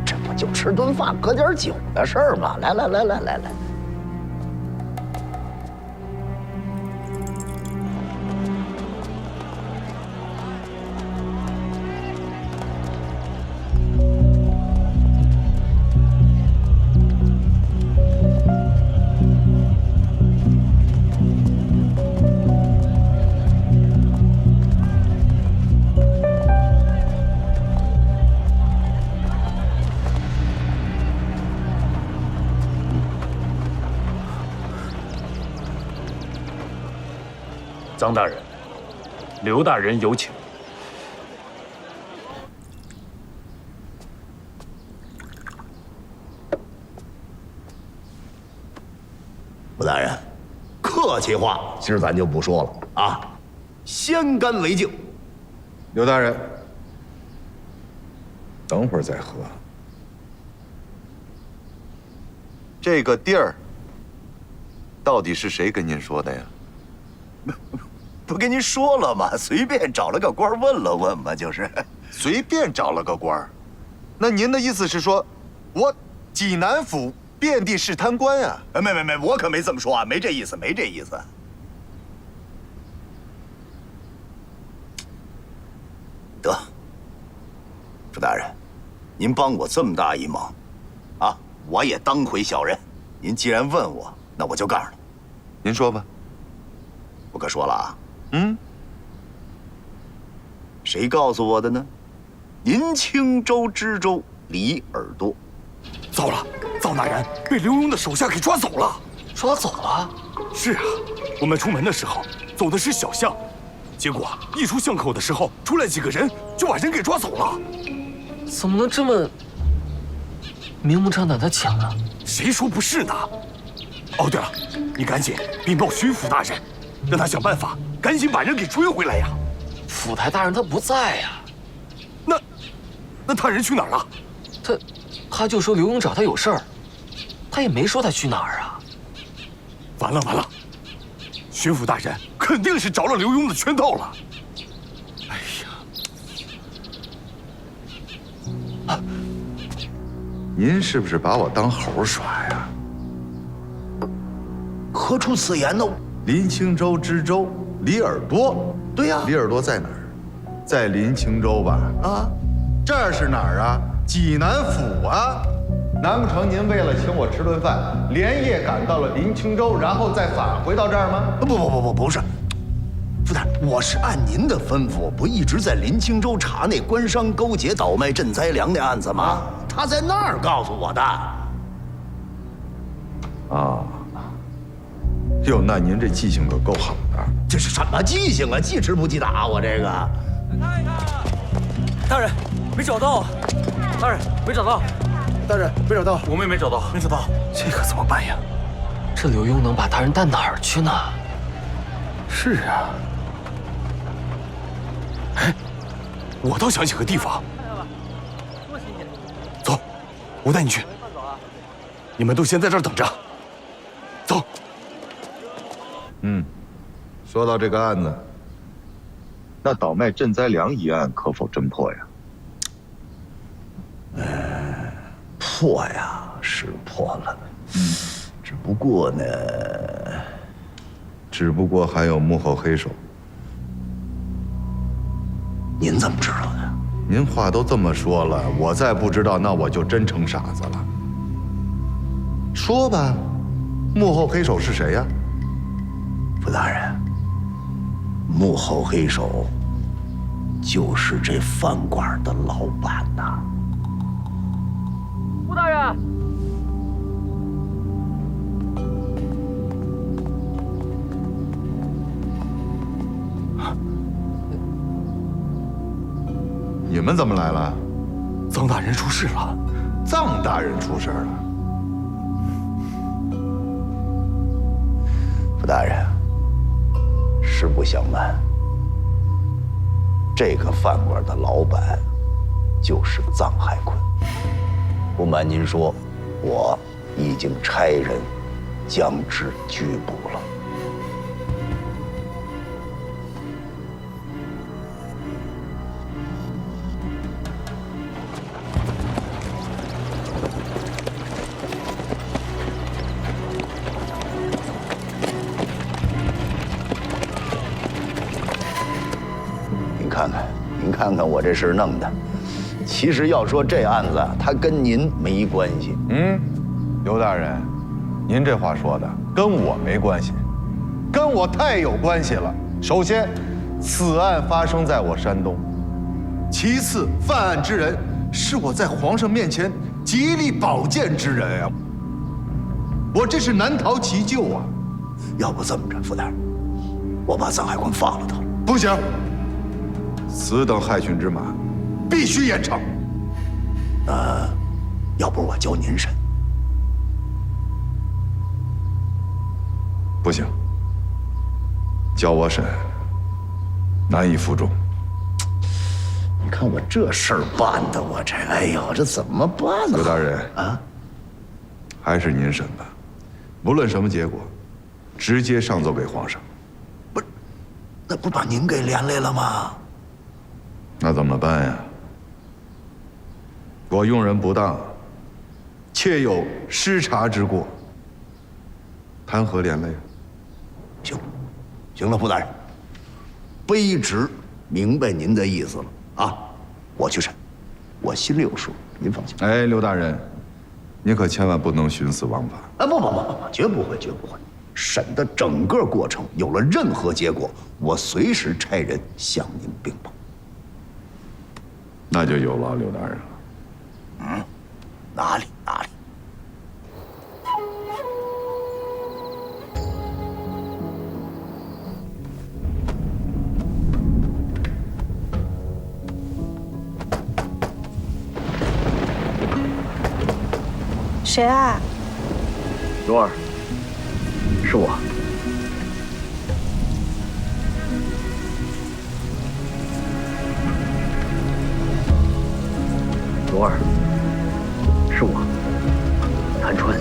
这不就吃顿饭喝点酒的事儿吗？来。臧大人，刘大人有请。傅大人，客气话今儿咱就不说了啊，先干为敬。刘大人，等会儿再喝。这个地儿到底是谁跟您说的呀？不跟您说了吗？随便找了个官问了问嘛，就是。随便找了个官？那您的意思是说，我济南府遍地是贪官啊？没，我可没这么说啊，没这意思。得，傅大人，您帮我这么大一忙，啊，我也当回小人，您既然问我，那我就告诉你。您说吧。不可说了啊。嗯。谁告诉我的呢？临清州知州李耳朵。糟了，臧大人被刘墉的手下给抓走了。抓走了？是啊，我们出门的时候走的是小巷，结果一出巷口的时候，出来几个人就把人给抓走了。怎么能这么明目张胆的抢呢？谁说不是呢？哦，对了，你赶紧禀报巡抚大人，让他想办法赶紧把人给追回来呀。府台大人他不在呀。那他人去哪儿了？他就说刘墉找他有事儿，他也没说他去哪儿啊。完了完了，巡抚大人肯定是着了刘墉的圈套了。哎呀，您是不是把我当猴耍呀？何出此言呢？临清州知州李耳朵。对呀，李耳朵在哪儿？在临清州吧？啊，这儿是哪儿啊？济南府啊。难不成您为了请我吃顿饭，连夜赶到了临清州，然后再返回到这儿吗？不是，副大人，我是按您的吩咐，不一直在临清州查那官商勾结、倒卖赈灾粮的案子吗？他在那儿告诉我的。啊，哟，那您这记性可够好的。这是什么记性啊？记吃不记打，我这个。大人，没找到。大人，没找到。大人，没找到。我们也没找到。没找到，这可怎么办呀？这刘墉能把大人带哪儿去呢？是啊。哎，我倒想起个地方。走，我带你去。你们都先在这儿等着。走。说到这个案子，那倒卖赈灾粮一案可否侦破呀？破呀，是破了。只不过呢，还有幕后黑手。您怎么知道的？您话都这么说了，我再不知道，那我就真成傻子了。说吧，幕后黑手是谁呀？傅大人，幕后黑手就是这饭馆的老板呐。傅大人，你们怎么来了？臧大人出事了。臧大人出事了。傅大人，实不相瞒，这个饭馆的老板就是臧海坤。不瞒您说，我已经差人将之拘捕了。您看看我这事弄的，其实要说这案子，它跟您没关系。刘大人，您这话说的跟我没关系，跟我太有关系了。首先，此案发生在我山东；其次，犯案之人是我在皇上面前极力保荐之人啊，我这是难逃其咎啊。要不这么着，傅大人，我把臧海坤放了他。不行，此等害群之马，必须严惩。要不我教您审？不行，教我审，难以服众。你看我这事儿办的，我这，哎呦，这怎么办呢？刘大人啊，还是您审吧，无论什么结果，直接上奏给皇上。那不把您给连累了吗？那怎么办呀？我用人不当，切有失察之过，谈何连累？行了，傅大人，卑职明白您的意思了啊，我去审，我心里有数，您放心。哎，刘大人，你可千万不能徇私枉法。啊，不，绝不会，绝不会。审的整个过程有了任何结果，我随时差人向您禀报。那就有劳刘大人了。嗯，哪里？谁啊？蓉儿，是我。蓉儿，是我，谭川。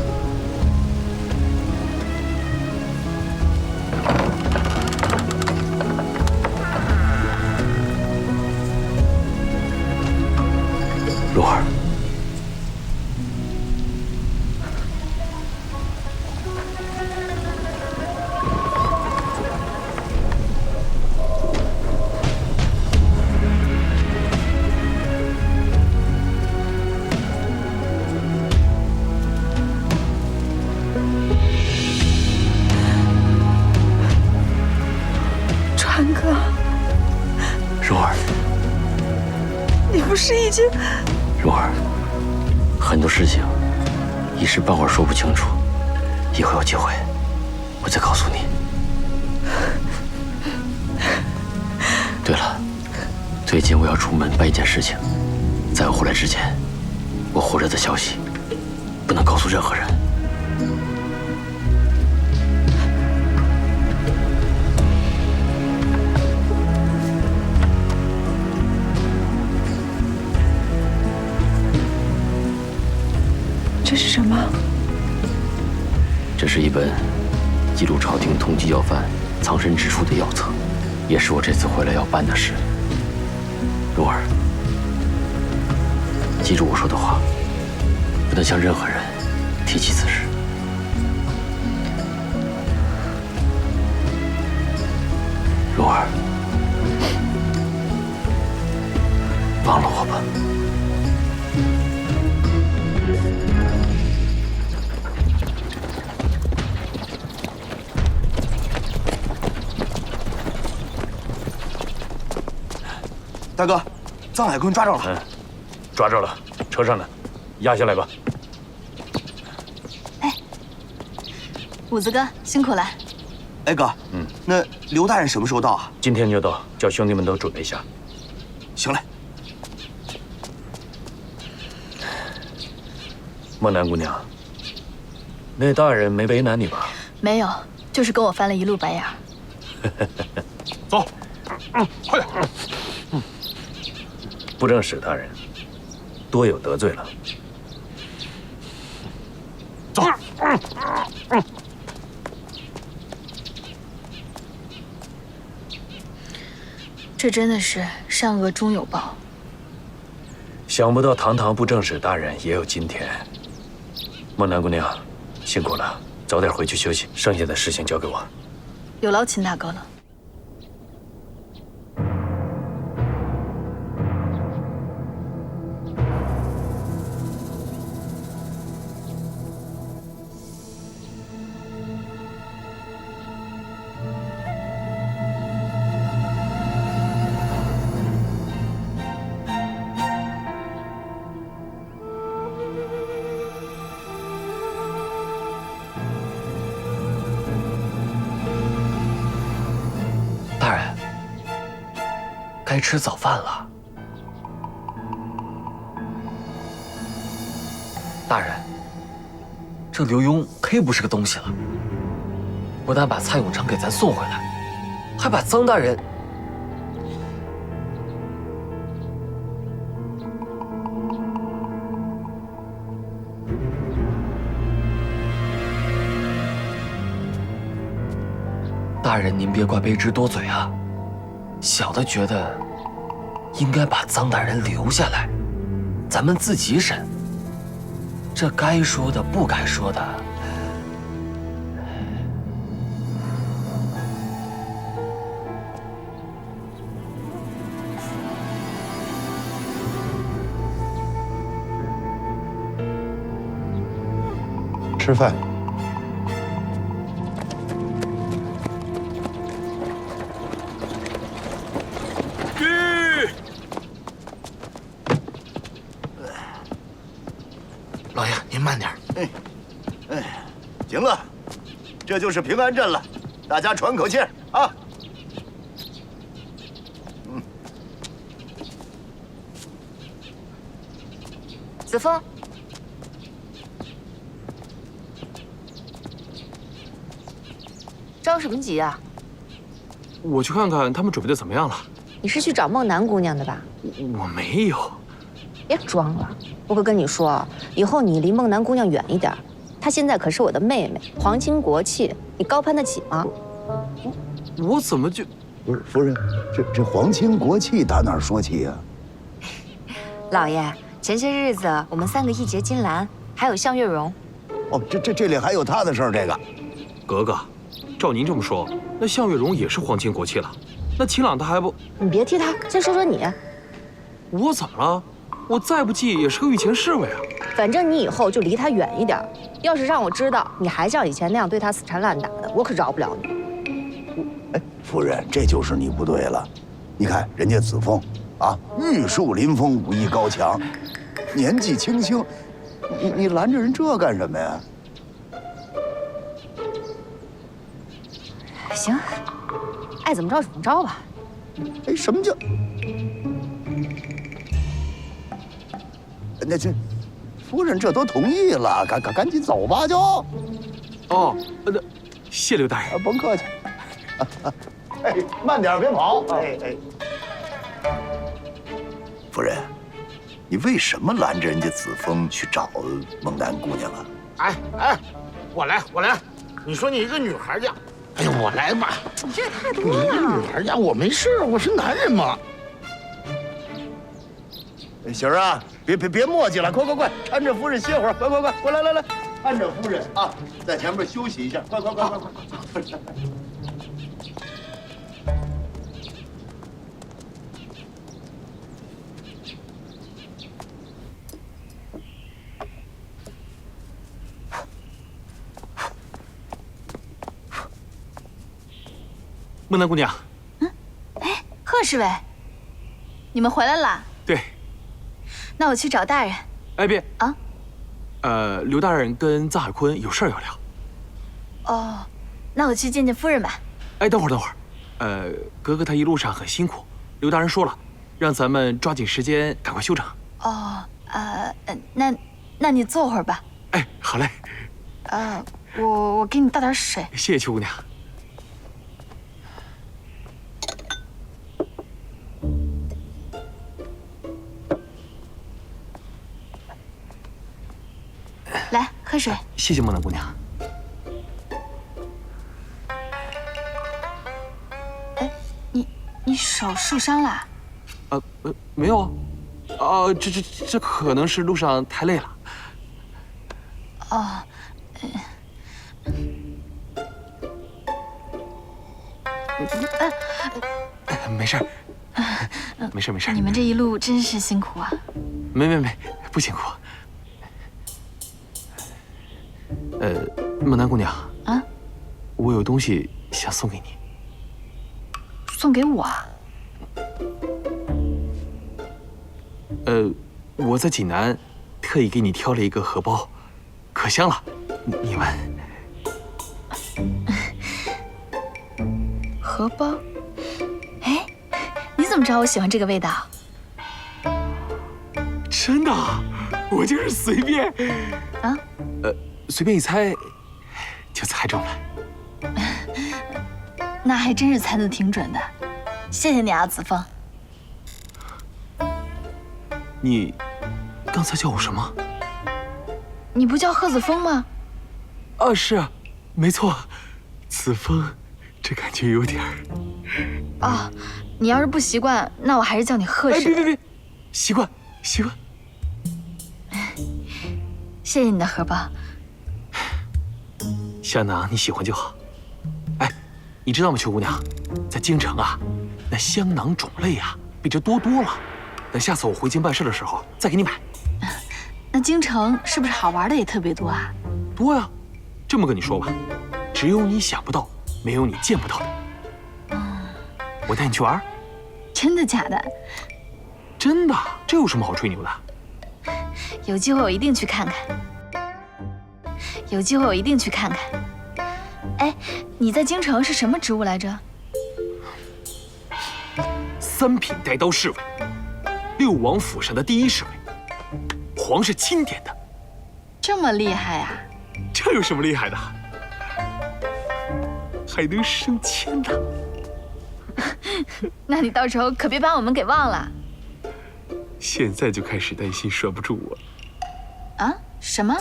蓉儿。川哥，蓉儿，你不是已经……蓉儿，很多事情一时半会儿说不清楚，以后有机会我再告诉你。对了，最近我要出门办一件事情，在我回来之前，我活着的消息不能告诉任何人。这是什么？这是一本记录朝廷通缉要犯藏身之处的要册，也是我这次回来要办的事。蓉儿，记住我说的话，不能向任何人提起此事。蓉儿，忘了我吧。大哥，藏海坤抓着了。抓着了，车上呢，押下来吧。五子哥辛苦了。哎哥，那刘大人什么时候到啊？今天就到，叫兄弟们都准备下。行嘞。孟南姑娘，那大人没为难你吧？没有，就是跟我翻了一路白眼。走，快点。布政使大人，多有得罪了。走。这真的是善恶终有报。想不到堂堂布政使大人也有今天。孟南姑娘，辛苦了，早点回去休息，剩下的事情交给我。有劳秦大哥了。大人，该吃早饭了。大人，这刘墉忒不是个东西了，不但把蔡永昌给咱送回来，还把臧大人……大人，您别怪卑职多嘴啊。小的觉得，应该把臧大人留下来，咱们自己审。这该说的不该说的，吃饭。老爷，您慢点。行了，这就是平安镇了，大家喘口气啊。子枫，着什么急啊？我去看看他们准备的怎么样了。你是去找孟南姑娘的吧？我没有。别装了，我可跟你说，以后你离孟南姑娘远一点。她现在可是我的妹妹，皇亲国戚，你高攀得起吗？我怎么就……不是夫人，这皇亲国戚打哪儿说起呀？老爷，前些日子我们3个义结金兰，还有向月容。哦，这里还有他的事儿，这个。格格，照您这么说，那向月容也是皇亲国戚了，那秦朗他还不……你别提他，先说说你。我怎么了？我再不济也是个御前侍卫啊。反正你以后就离他远一点。要是让我知道你还像以前那样对他死缠烂打的，我可饶不了你。哎，夫人，这就是你不对了。你看人家子枫啊，玉树临风，武艺高强，年纪轻轻，你拦着人这干什么呀？行，爱怎么着怎么着吧。哎，什么叫？那这，夫人这都同意了，赶紧走吧，就。哦，那谢刘大人，甭客气。哎，慢点，别跑。哎。夫人，你为什么拦着人家子枫去找孟南姑娘啊？哎，我来。你说你一个女孩家，哎呀，我来吧。你这也太多你一个了。女孩家，我没事，我是男人嘛。行啊，别磨叽了，快，搀着夫人歇会儿，快，过来，搀着夫人啊，在前面休息一下，快。孟南姑娘，贺侍卫，你们回来啦？对。那我去找大人。哎，别啊！刘大人跟臧海坤有事儿要聊。哦，那我去见见夫人吧。哎，等会儿，格格她一路上很辛苦，刘大人说了，让咱们抓紧时间赶快休整。哦，那你坐会儿吧。哎，好嘞。我给你倒点水。谢谢邱姑娘。来，喝水。谢谢孟南姑娘。哎，你手受伤了？没有啊。这可能是路上太累了。哦，没事儿，没事儿。你们这一路真是辛苦啊。没，不辛苦。孟南姑娘啊，我有东西想送给你。送给我啊？我在济南特意给你挑了一个荷包，可香了，你闻。荷包？哎，你怎么知道我喜欢这个味道？真的，我就是随便啊，随便一猜，就猜中了。那还真是猜得挺准的，谢谢你啊，子枫。你刚才叫我什么？你不叫贺子枫吗？啊，是啊，没错，子枫，这感觉有点儿。哦，你要是不习惯，那我还是叫你贺氏。别，习惯。谢谢你的荷包。香囊你喜欢就好。哎，你知道吗，邱姑娘，在京城啊，那香囊种类啊比这多了。等下次我回京办事的时候再给你买。那京城是不是好玩的也特别多啊？多呀。这么跟你说吧，只有你想不到，没有你见不到的。我带你去玩。真的假的？真的，这有什么好吹牛的？有机会我一定去看看。有机会我一定去看看。哎，你在京城是什么职务来着？3品带刀侍卫，6王府上的第1侍卫，皇上钦点的。这么厉害啊！这有什么厉害的？还能升迁呢。那你到时候可别把我们给忘了。现在就开始担心拴不住我。啊？什么？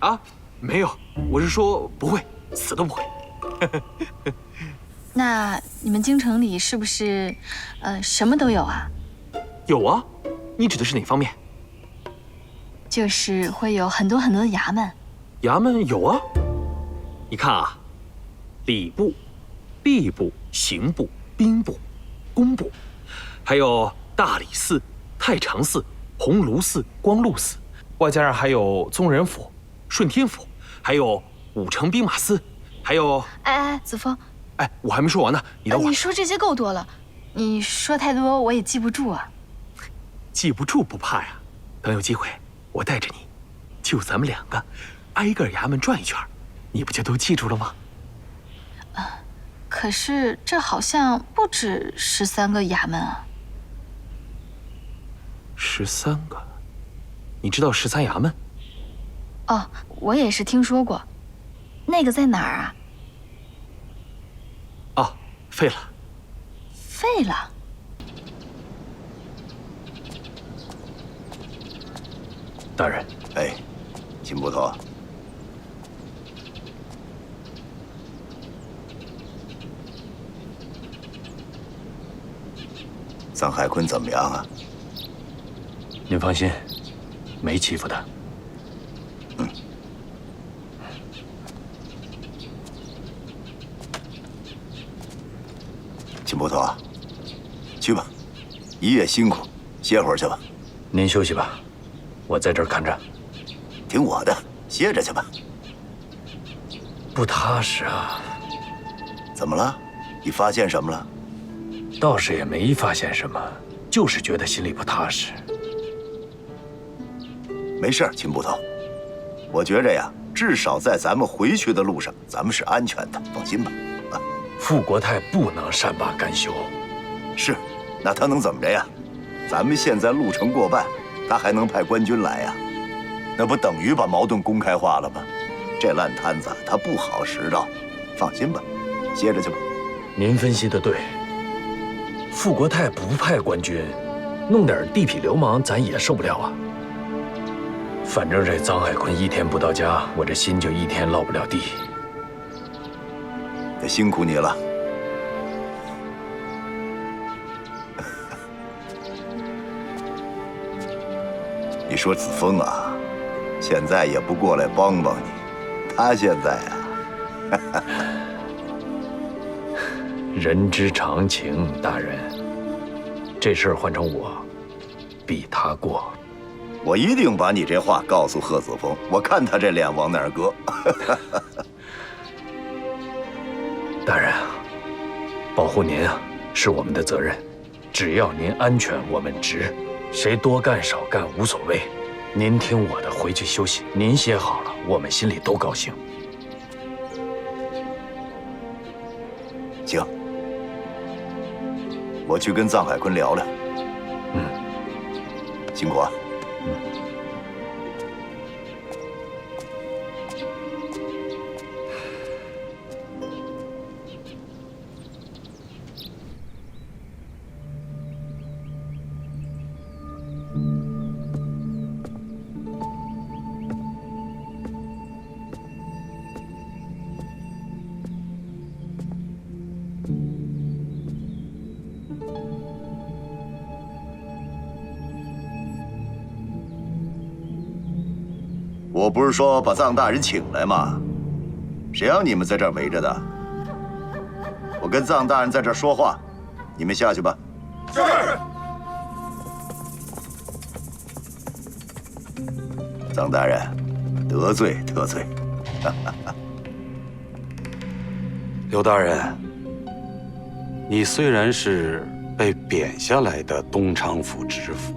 啊，没有，我是说不会，死都不会。那你们京城里是不是，什么都有啊？有啊，你指的是哪方面？就是会有很多很多的衙门。衙门有啊，你看啊，礼部、吏部、刑部、兵部、工部，还有大理寺、太常寺、鸿胪寺、光禄寺，外加上还有宗人府、顺天府，还有武城兵马司，还有……哎，子枫，哎，我还没说完呢，你等会儿。你说这些够多了，你说太多我也记不住啊。记不住不怕呀，等有机会我带着你，就咱们2个，挨个衙门转一圈，你不就都记住了吗？可是这好像不止13个衙门啊。13个？你知道13衙门？哦，我也是听说过。那个在哪儿啊？哦，废了。废了？大人。哎，秦捕头。臧海坤怎么样啊？您放心，没欺负他。秦捕头，去吧，一夜辛苦，歇会儿去吧。您休息吧，我在这儿看着。听我的，歇着去吧。不踏实啊！怎么了？你发现什么了？倒是也没发现什么，就是觉得心里不踏实。没事儿，秦捕头，我觉着呀，至少在咱们回去的路上，咱们是安全的，放心吧。啊，傅国泰不能善罢甘休。是，那他能怎么着呀？咱们现在路程过半，他还能派官军来呀？那不等于把矛盾公开化了吗？这烂摊子他不好拾到，放心吧，歇着去吧。您分析的对。傅国泰不派官军，弄点地痞流氓，咱也受不了啊。反正这臧海坤1天不到家，我这心就1天落不了地。那辛苦你了。你说子枫啊，现在也不过来帮帮你，他现在啊，人之常情，大人。这事儿换成我，比他过。我一定把你这话告诉贺子枫，我看他这脸往哪儿搁。大人啊，保护您啊是我们的责任，只要您安全，我们值。谁多干少干无所谓。您听我的，回去休息。您歇好了，我们心里都高兴。行，我去跟臧海坤聊聊。辛苦啊。我不是说把臧大人请来吗？谁让你们在这儿围着的？我跟臧大人在这儿说话，你们下去吧。是。臧大人，得罪。刘大人，你虽然是被贬下来的东昌府知府，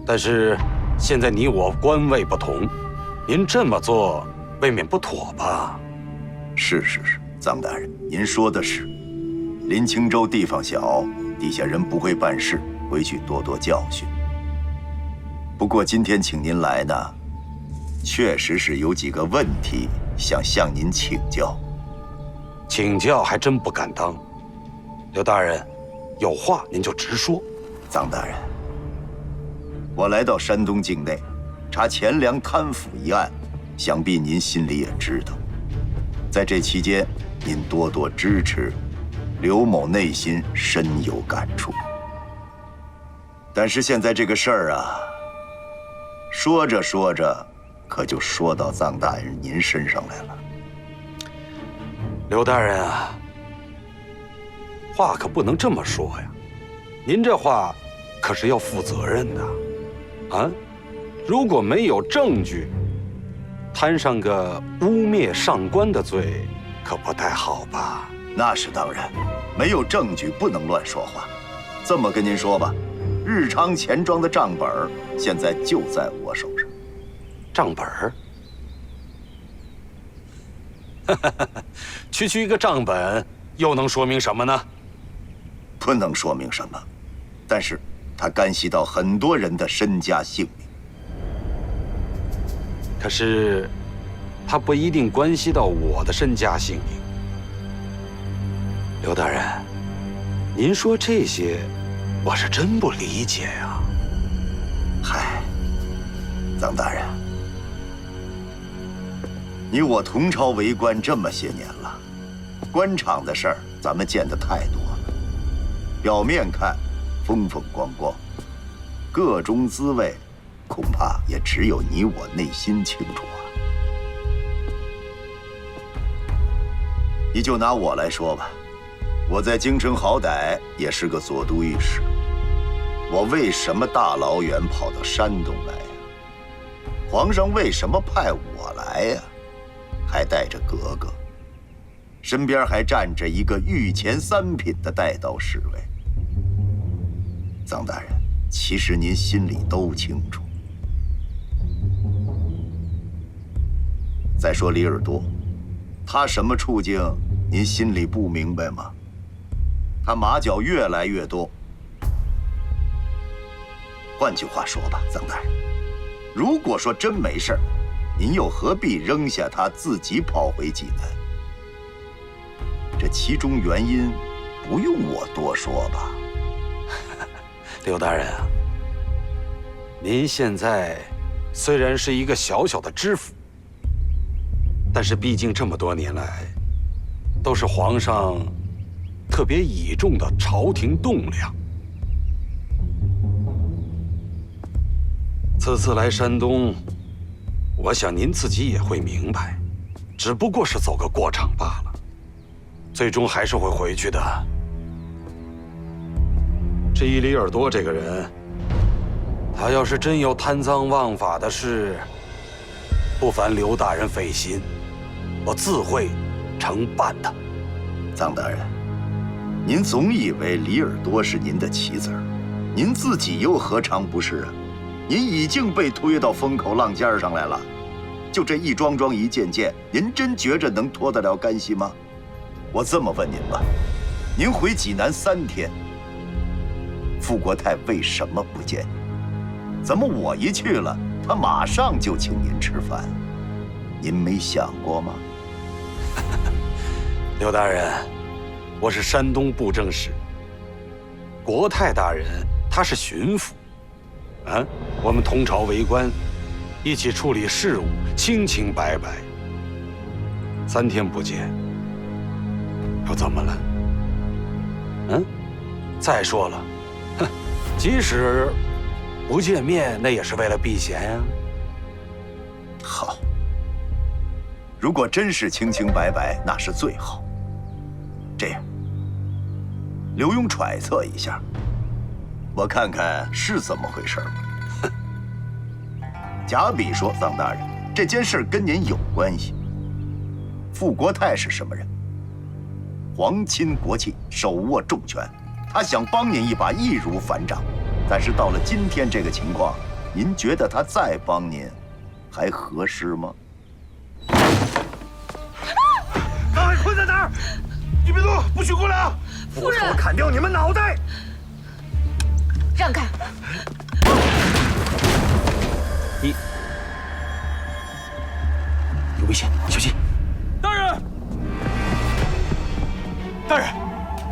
但是现在你我官位不同，您这么做未免不妥吧？是，臧大人，您说的是。临清州地方小，地下人不会办事，回去多多教训。不过今天请您来呢，确实是有几个问题想向您请教。请教还真不敢当。刘大人，有话您就直说。臧大人，我来到山东境内，查钱粮贪腐一案，想必您心里也知道。在这期间，您多多支持，刘某内心深有感触。但是现在这个事儿啊，说着说着，可就说到臧大人您身上来了。刘大人啊，话可不能这么说呀，您这话可是要负责任的，啊，如果没有证据，摊上个污蔑上官的罪，可不太好吧？那是当然，没有证据不能乱说话。这么跟您说吧，日昌钱庄的账本现在就在我手上。账本儿？区区一个账本，又能说明什么呢？不能说明什么，但是它干系到很多人的身家性命。可是，它不一定关系到我的身家性命。刘大人，您说这些，我是真不理解呀。嗨，臧大人，你我同朝为官这么些年了，官场的事儿咱们见得太多了。表面看风风光光，个中滋味，恐怕也只有你我内心清楚啊。你就拿我来说吧，我在京城好歹也是个左都御史，我为什么大老远跑到山东来呀？皇上为什么派我来呀？还带着格格，身边还站着一个御前3品的带刀侍卫。臧大人，其实您心里都清楚。再说李耳朵，他什么处境，您心里不明白吗？他马脚越来越多。换句话说吧，臧大人，如果说真没事儿，您又何必扔下他自己跑回济南？这其中原因，不用我多说吧？刘大人啊，您现在虽然是一个小小的知府，但是毕竟这么多年来，都是皇上特别倚重的朝廷栋梁。此次来山东，我想您自己也会明白，只不过是走个过场罢了，最终还是会回去的。至于李耳朵这个人，他要是真有贪赃枉法的事，不烦刘大人费心，我自会承办的。臧大人，您总以为李耳朵是您的棋子儿，您自己又何尝不是啊？您已经被推到风口浪尖上来了，就这一桩桩一件件，您真觉着能脱得了干系吗？我这么问您吧，您回济南3天，傅国泰为什么不见你？怎么我一去了，他马上就请您吃饭？您没想过吗？刘大人，我是山东布政使，国泰大人他是巡抚，啊，我们同朝为官，一起处理事务，清清白白。3天不见，又怎么了？嗯，再说了，哼，即使不见面，那也是为了避嫌呀。好，如果真是清清白白，那是最好。这样，刘墉揣测一下，我看看是怎么回事吧。假比说，臧大人，这件事跟您有关系。傅国泰是什么人？皇亲国戚，手握重权，他想帮您一把，易如反掌。但是到了今天这个情况，您觉得他再帮您，还合适吗？大海坤在哪儿？你别动，不许过来啊！夫人，我砍掉你们脑袋！让开！你有危险，小心！大人，大人，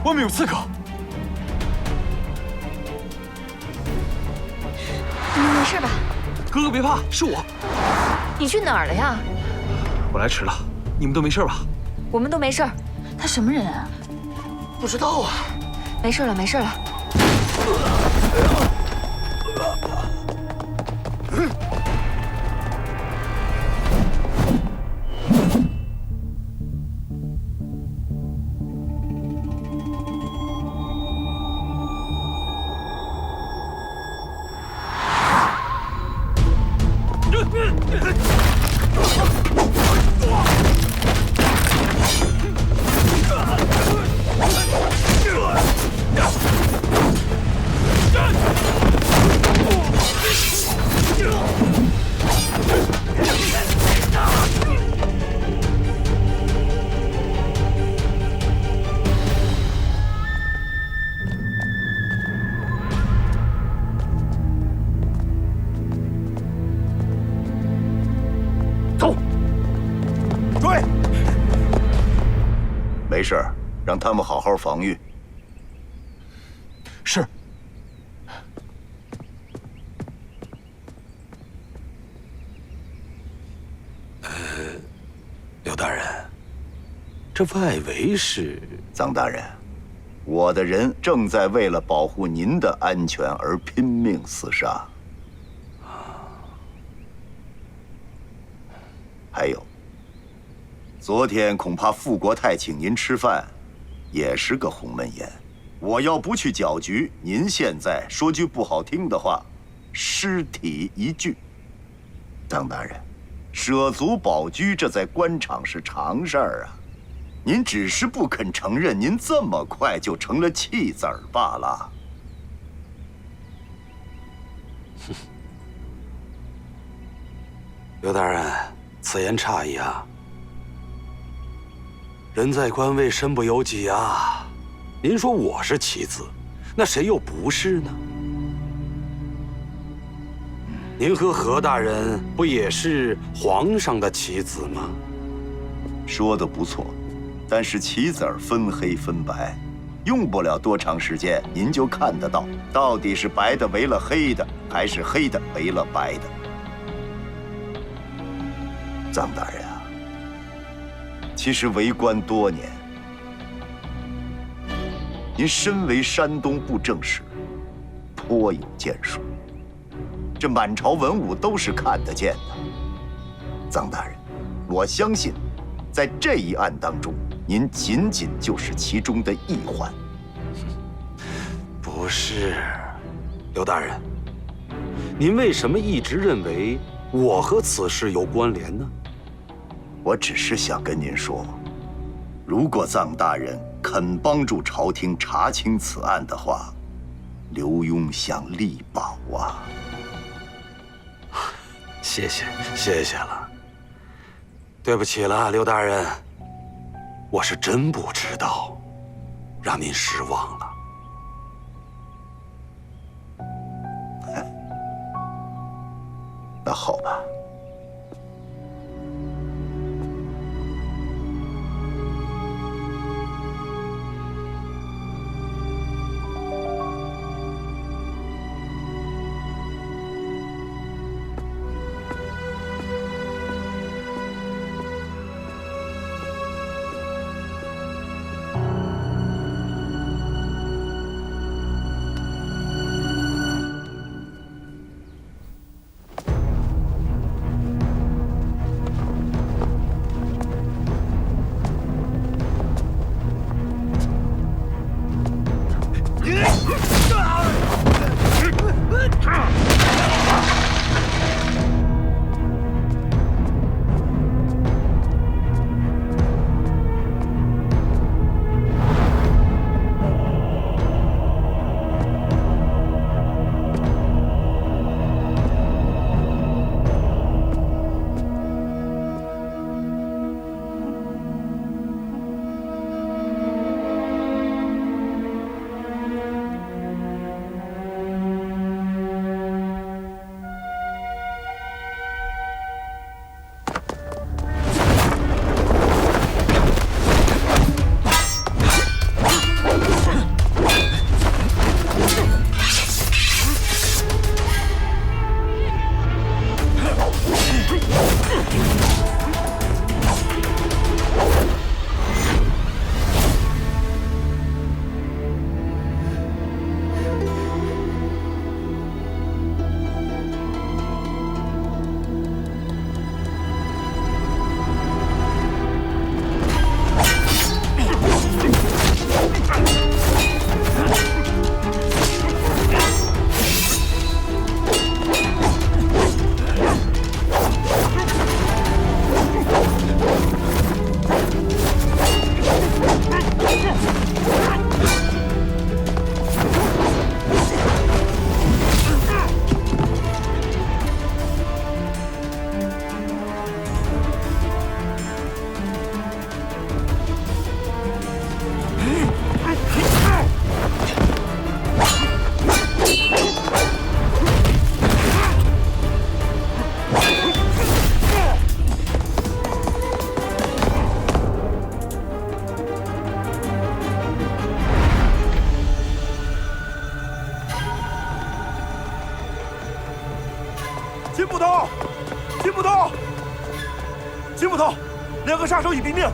外面有刺客！你没事吧？哥哥别怕，是我。你去哪儿了呀？我来迟了，你们都没事吧？我们都没事。他什么人啊？不知道啊。没事了，没事了。没事，让他们好好防御。是。刘大人，这外围是？臧大人，我的人正在为了保护您的安全而拼命厮杀。还有，昨天恐怕傅国泰请您吃饭，也是个鸿门宴。我要不去搅局，您现在说句不好听的话，尸体一具。臧大人，舍卒保车，这在官场是常事儿啊。您只是不肯承认，您这么快就成了弃子儿罢了。刘大人，此言差矣啊！人在官位，身不由己啊！您说我是棋子，那谁又不是呢？您和何大人不也是皇上的棋子吗？说的不错，但是棋子儿分黑分白，用不了多长时间，您就看得到，到底是白的为了黑的，还是黑的为了白的。臧大人啊，其实为官多年，您身为山东布政使，颇有建树，这满朝文武都是看得见的。臧大人，我相信，在这一案当中，您仅仅就是其中的一环。不是，刘大人，您为什么一直认为我和此事有关联呢？我只是想跟您说，如果臧大人肯帮助朝廷查清此案的话，刘墉想力保啊。谢谢了，对不起了，刘大人，我是真不知道，让您失望了。那好吧。金捕头，金捕头，金捕头，2个杀手已毙命。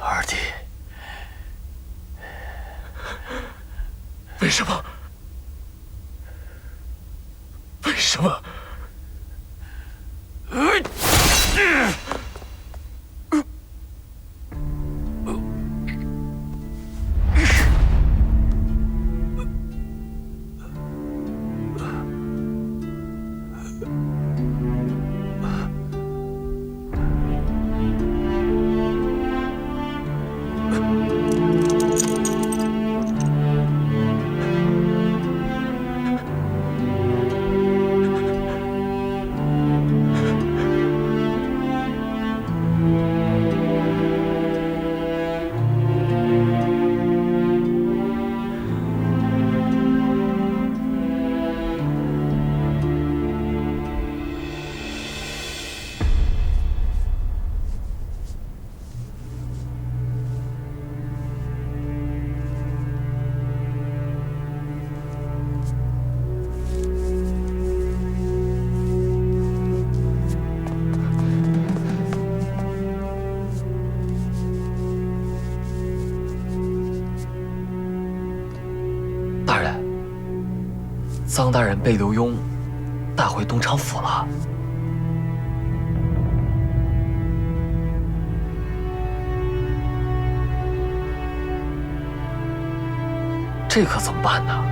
二弟，为什么？为什么？臧大人被刘墉带回东昌府了。这可怎么办呢？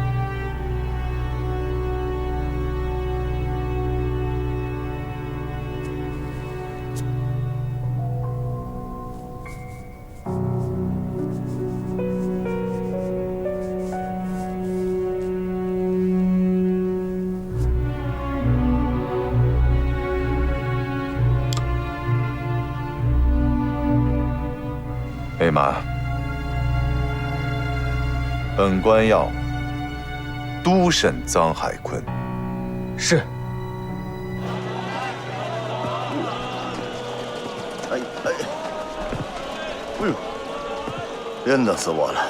备马，本官要督审臧海坤。是。哎呦，晕得死我了！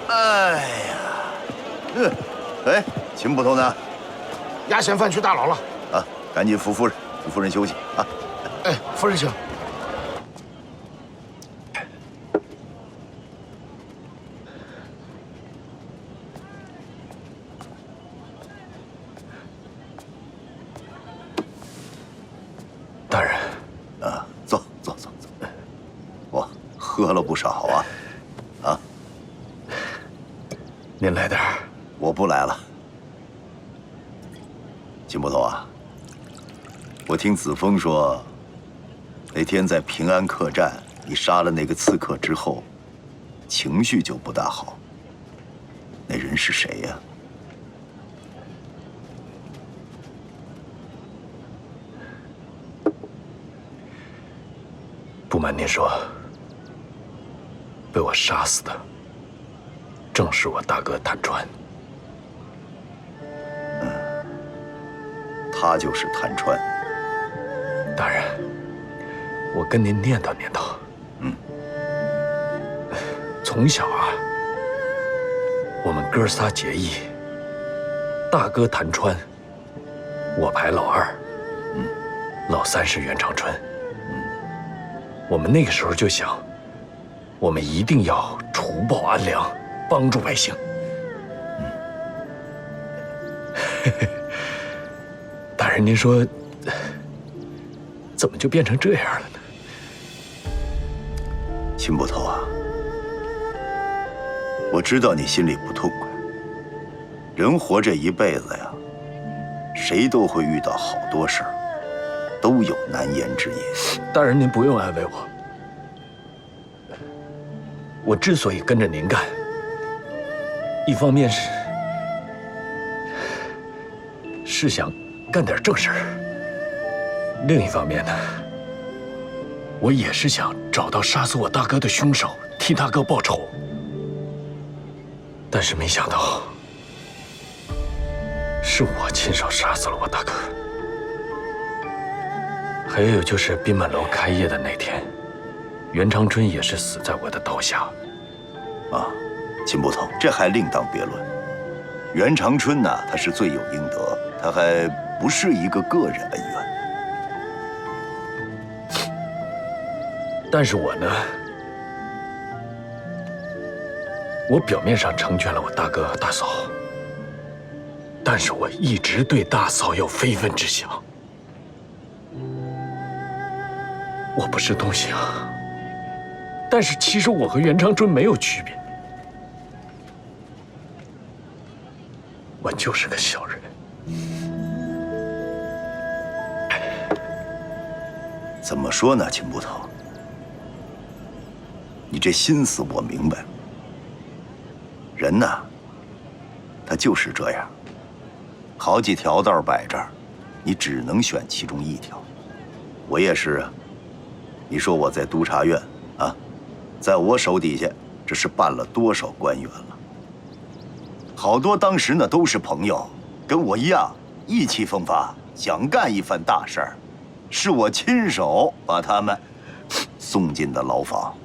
哎呀，哎，秦捕头呢？押嫌犯去大牢了。啊，赶紧扶夫人，扶夫人休息啊。哎，夫人请。大人，啊，坐。我喝了不少啊，啊。您来点儿。我不来了。秦捕头啊，我听子枫说，那天在平安客栈，你杀了那个刺客之后，情绪就不大好。那人是谁呀？不瞒您说，被我杀死的正是我大哥谭川。他就是谭川。大人，我跟您念叨念叨。从小啊，我们哥仨结义，大哥谭川，我排老二，老三是袁长春。我们那个时候就想，我们一定要除暴安良，帮助百姓。大人，您说，怎么就变成这样了呢？秦捕头啊，我知道你心里不痛快。人活这一辈子呀，谁都会遇到好多事儿，都有难言之隐。大人，您不用安慰我。我之所以跟着您干，一方面是想干点正事儿，另一方面呢，我也是想找到杀死我大哥的凶手，替大哥报仇。但是没想到，是我亲手杀死了我大哥。还有就是宾满楼开业的那天，袁长春也是死在我的刀下。啊，秦捕头，这还另当别论。袁长春呢，他是罪有应得，他还不是一个个人恩怨。但是我呢，我表面上成全了我大哥大嫂，但是我一直对大嫂有非分之想。我不是东西啊，但是其实我和袁长春没有区别，我就是个小人。怎么说呢，秦捕头？你这心思我明白了。人呐，他就是这样，好几条道摆这儿，你只能选其中一条。我也是啊。你说我在督察院啊，在我手底下，这是办了多少官员了？好多当时呢都是朋友，跟我一样意气风发，想干一番大事儿，是我亲手把他们送进的牢房，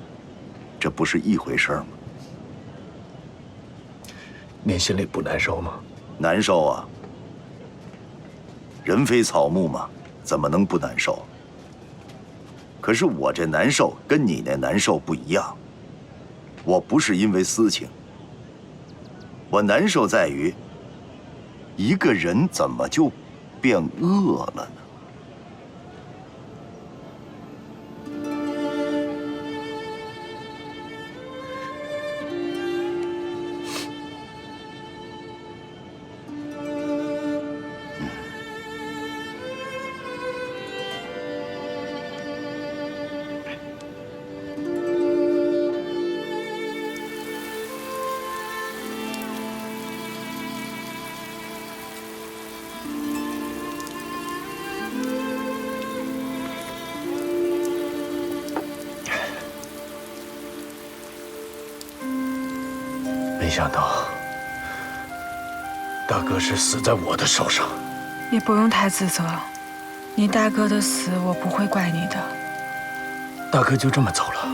这不是一回事吗？您心里不难受吗？难受啊！人非草木嘛，怎么能不难受？可是我这难受跟你那难受不一样，我不是因为私情，我难受在于一个人怎么就变恶了呢？没想到，大哥是死在我的手上。你不用太自责，你大哥的死我不会怪你的。大哥就这么走了，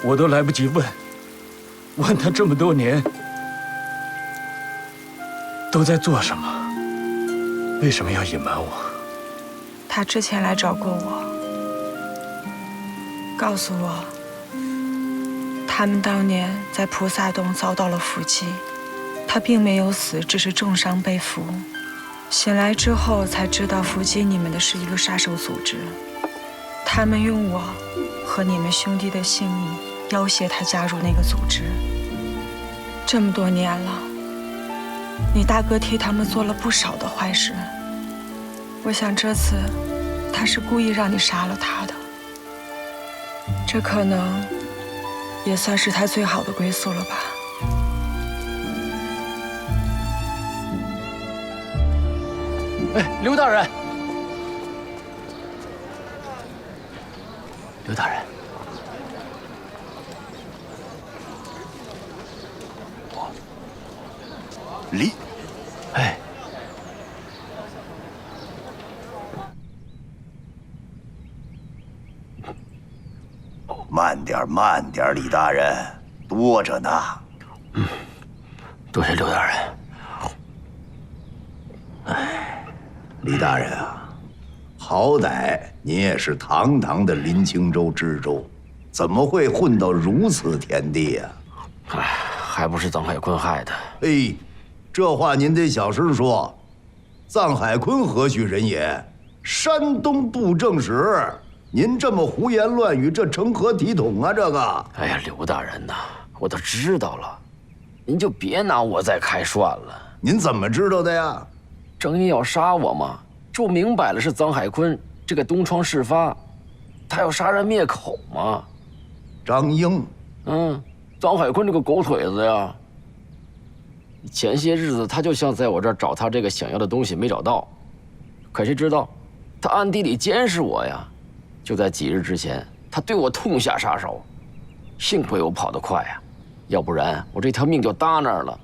我都来不及问他这么多年都在做什么，为什么要隐瞒我？他之前来找过我，告诉我，他们当年在菩萨洞遭到了伏击，他并没有死，只是重伤被俘。醒来之后才知道，伏击你们的是一个杀手组织，他们用我和你们兄弟的性命要挟他加入那个组织。这么多年了，你大哥替他们做了不少的坏事，我想这次他是故意让你杀了他的，这可能也算是他最好的归宿了吧。哎，刘大人，刘大人，离，哎，慢点，慢点，李大人，多着呢。嗯，多谢刘大人。哎，李大人啊，好歹您也是堂堂的临清州知州，怎么会混到如此田地呀？哎，还不是臧海坤害的。哎，这话您得小声说。臧海坤何许人也？山东布政使。您这么胡言乱语，这成何体统啊？这个，哎呀，刘大人呐，我都知道了，您就别拿我再开涮了。您怎么知道的呀？张英要杀我嘛，这不明摆了是臧海坤这个东窗事发，他要杀人灭口嘛。张英，臧海坤这个狗腿子呀，前些日子他就想在我这儿找他这个想要的东西，没找到，可谁知道他暗地里监视我呀。就在几日之前，他对我痛下杀手，幸亏我跑得快呀，要不然我这条命就搭那儿了。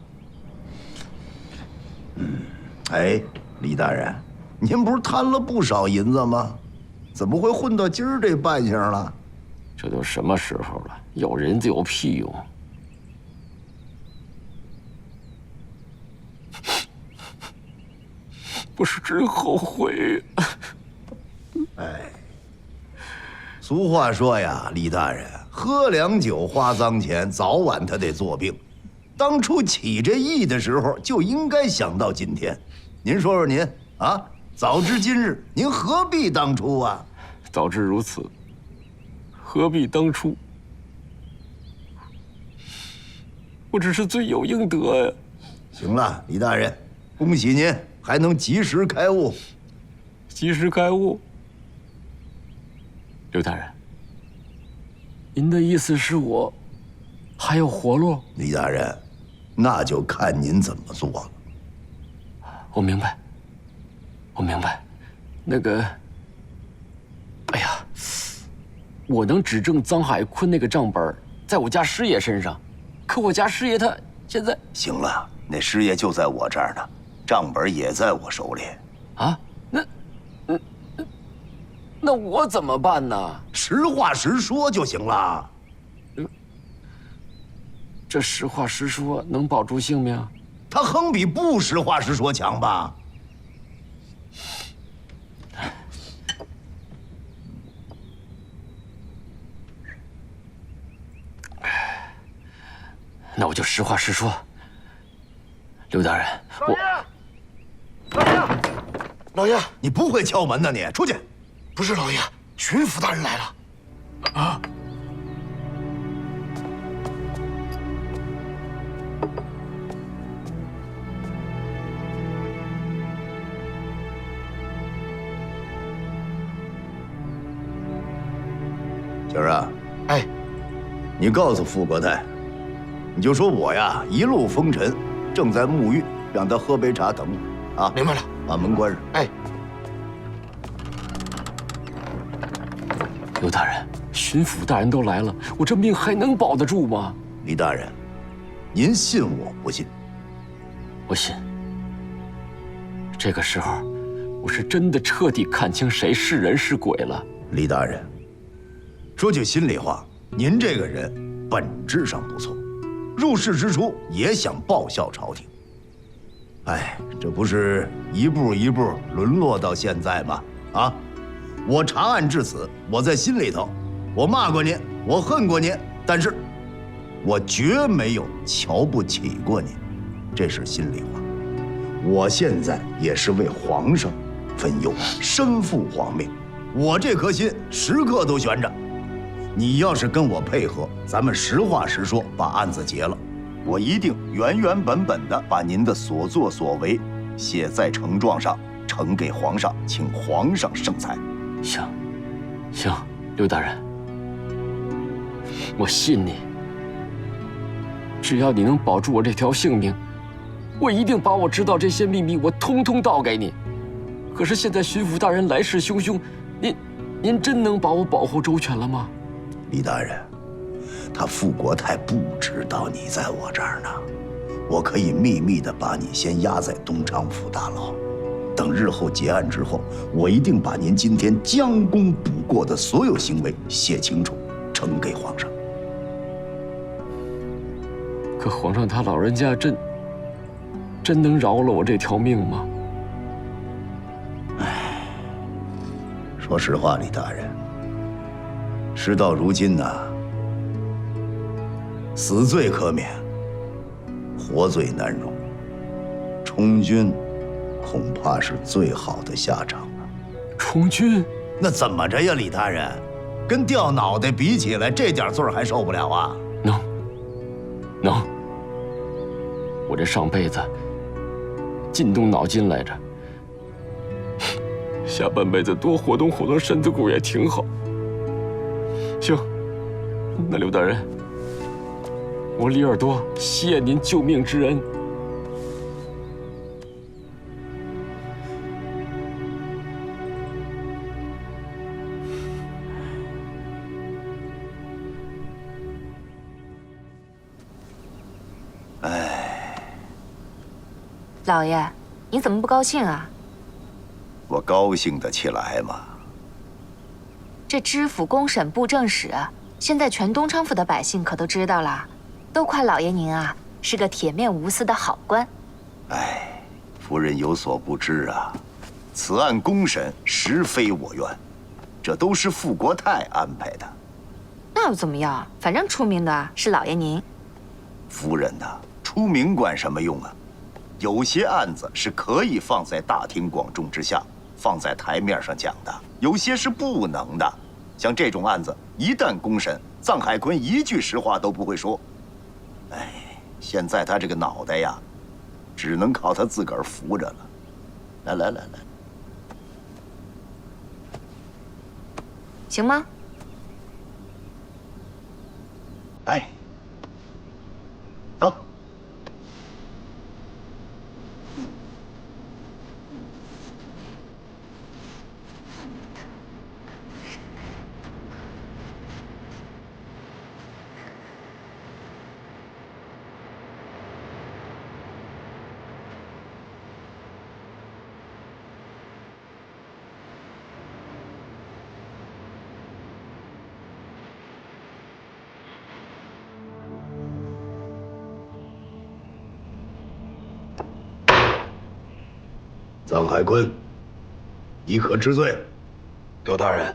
哎，李大人，您不是贪了不少银子吗？怎么会混到今儿这半性了？这都什么时候了，有银子有屁用？不是真后悔。哎，俗话说呀，李大人，喝凉酒花脏钱，早晚他得做病。当初起这义的时候，就应该想到今天。您说说您啊，早知今日，您何必当初啊？早知如此，何必当初？我只是罪有应得呀。行了，李大人，恭喜您还能及时开悟。及时开悟。刘大人，您的意思是我还有活路？李大人，那就看您怎么做了。我明白，我明白。那个，哎呀，我能指证臧海坤那个账本在我家师爷身上，可我家师爷他现在……行了，那师爷就在我这儿呢，账本也在我手里。啊，那我怎么办呢？实话实说就行了。这实话实说能保住性命？他横比不实话实说强吧？那我就实话实说。刘大人，老爷，你不会敲门呢？你出去！不是老爷，巡抚大人来了。啊！小儿啊，哎，你告诉傅国泰，你就说我呀一路风尘，正在沐浴，让他喝杯茶等我啊。明白了，把门关上。哎，刘大人，巡抚大人都来了，我这命还能保得住吗？李大人，您信我不信？我信。这个时候，我是真的彻底看清谁是人是鬼了。李大人，说句心里话，您这个人本质上不错，入世之初也想报效朝廷。哎，这不是一步一步沦落到现在吗？啊，我查案至此，我在心里头，我骂过您，我恨过您，但是，我绝没有瞧不起过您，这是心里话。我现在也是为皇上分忧，身负皇命，我这颗心时刻都悬着。你要是跟我配合，咱们实话实说，把案子结了，我一定原原本本的把您的所作所为写在呈状上，呈给皇上，请皇上圣裁。行，行，刘大人，我信你。只要你能保住我这条性命，我一定把我知道这些秘密，我通通道给你。可是现在巡抚大人来势汹汹，您真能把我保护周全了吗？李大人，他傅国泰不知道你在我这儿呢，我可以秘密的把你先押在东昌府大牢，等日后结案之后，我一定把您今天将功补过的所有行为写清楚，呈给皇上。可皇上他老人家真能饶了我这条命吗？唉，说实话，李大人，事到如今呐，死罪可免，活罪难容，充军恐怕是最好的下场了。充军？那怎么着呀，李大人？跟掉脑袋比起来，这点罪还受不了啊？能。我这上辈子尽动脑筋来着，下半辈子多活动活动身子骨也挺好。行，那刘大人，我李耳朵谢您救命之恩。老爷，你怎么不高兴啊？我高兴得起来吗？这知府、公审、布政使，现在全东昌府的百姓可都知道了，都夸老爷您啊是个铁面无私的好官。哎，夫人有所不知啊，此案公审实非我愿，这都是傅国泰安排的。那又怎么样？反正出名的是老爷您。夫人呐，出名管什么用啊？有些案子是可以放在大庭广众之下，放在台面上讲的，有些是不能的。像这种案子，一旦公审，臧海坤一句实话都不会说。哎，现在他这个脑袋呀，只能靠他自个儿扶着了。来，行吗？哎，走。臧海坤，你可知罪？刘大人，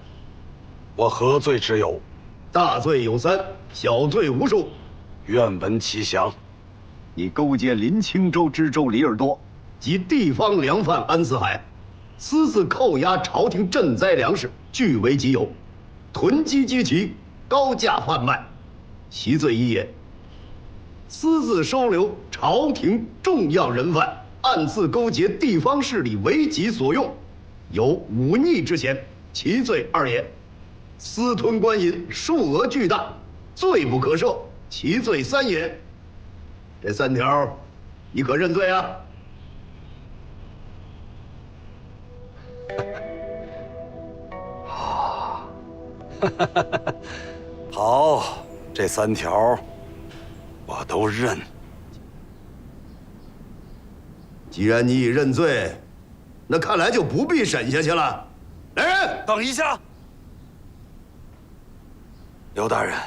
我何罪之有？大罪有三，小罪无数。愿闻其详。你勾结临清州知州李耳朵及地方粮贩安四海，私自扣押朝廷赈灾粮食，据为己有，囤积居奇，高价贩卖，其罪一也。私自收留朝廷重要人犯，暗自勾结地方势力为己所用，有忤逆之嫌，其罪二也。私吞官银，数额巨大，罪不可赦，其罪三也。这三条，你可认罪啊？好，这三条我都认。既然你已认罪，那看来就不必审下去了。来人，等一下。刘大人，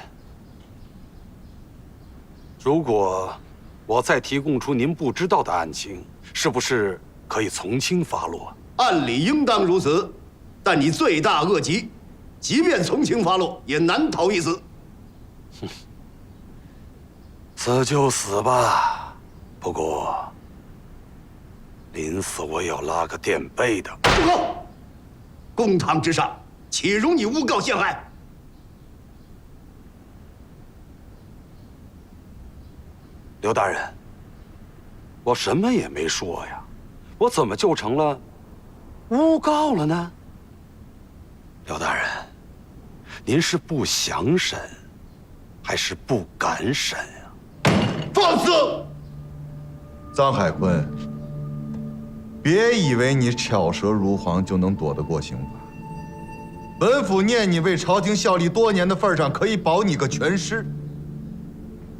如果我再提供出您不知道的案情，是不是可以从轻发落？按理应当如此，但你罪大恶极，即便从轻发落，也难逃一死。哼，死就死吧。不过，临死我也要拉个垫背的。住口！公堂之上，岂容你诬告陷害？刘大人，我什么也没说呀，我怎么就成了诬告了呢？刘大人，您是不想审，还是不敢审啊？放肆！臧海坤，别以为你巧舌如簧就能躲得过刑法。本府念你为朝廷效力多年的份上，可以保你个全尸。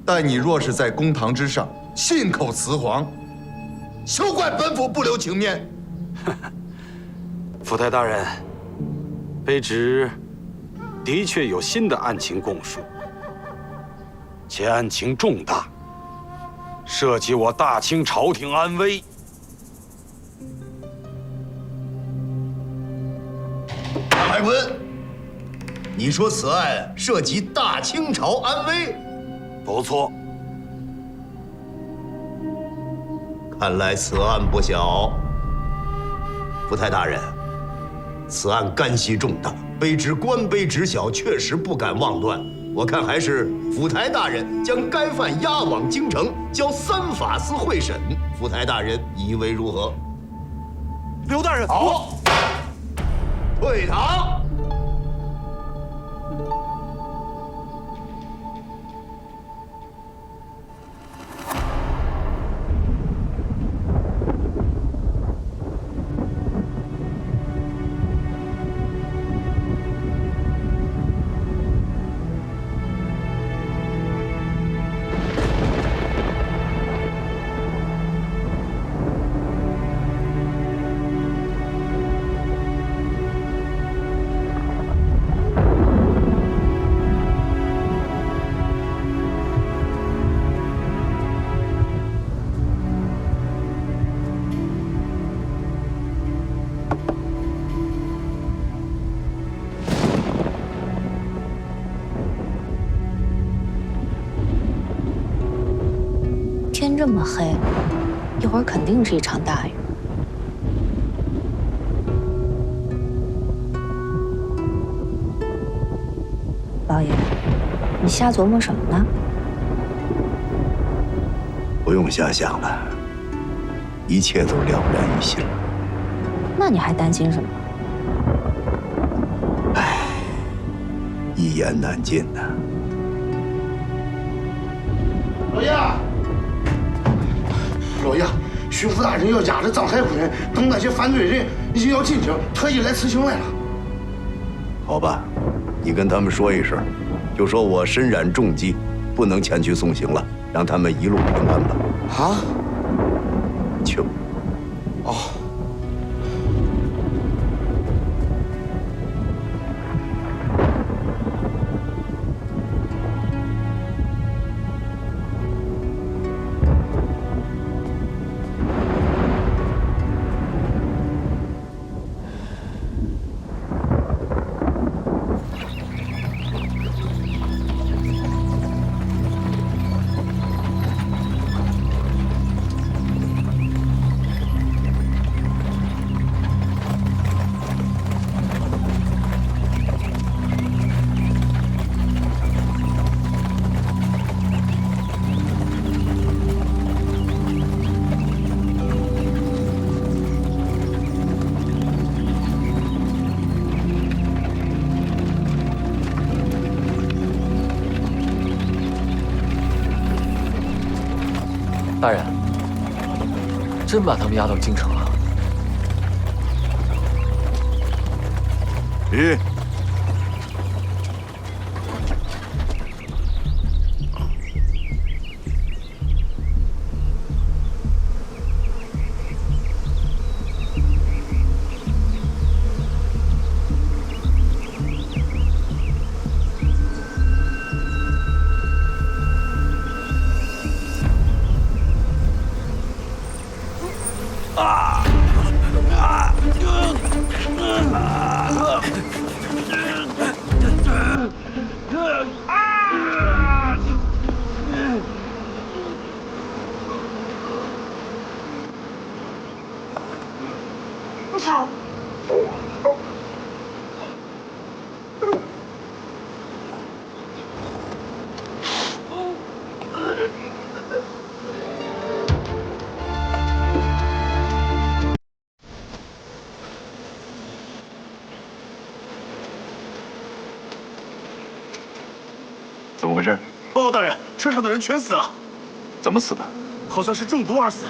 但你若是在公堂之上信口雌黄，休怪本府不留情面。府台大人，卑职的确有新的案情供述，其案情重大，涉及我大清朝廷安危。张海坤，你说此案涉及大清朝安危？不错。看来此案不小。府台大人，此案干系重大，卑职官卑职小，确实不敢妄断。我看还是府台大人将该犯押往京城，交三法司会审。府台大人以为如何？刘大人，好。退堂。天这么黑，一会儿肯定是一场大雨。老爷，你瞎琢磨什么呢？不用瞎想了，一切都了然于心了。那你还担心什么？唉，一言难尽呐。老爷，老爷，巡抚大人要押着臧海坤等那些犯罪人一要进京，特意来辞行来了。好吧，你跟他们说一声，就说我身染重疾，不能前去送行了，让他们一路平安吧。啊？去吧。哦。大人，真把他们押到京城了？咦？怎么回事？报告大人，车上的人全死了。怎么死的？好像是中毒而死。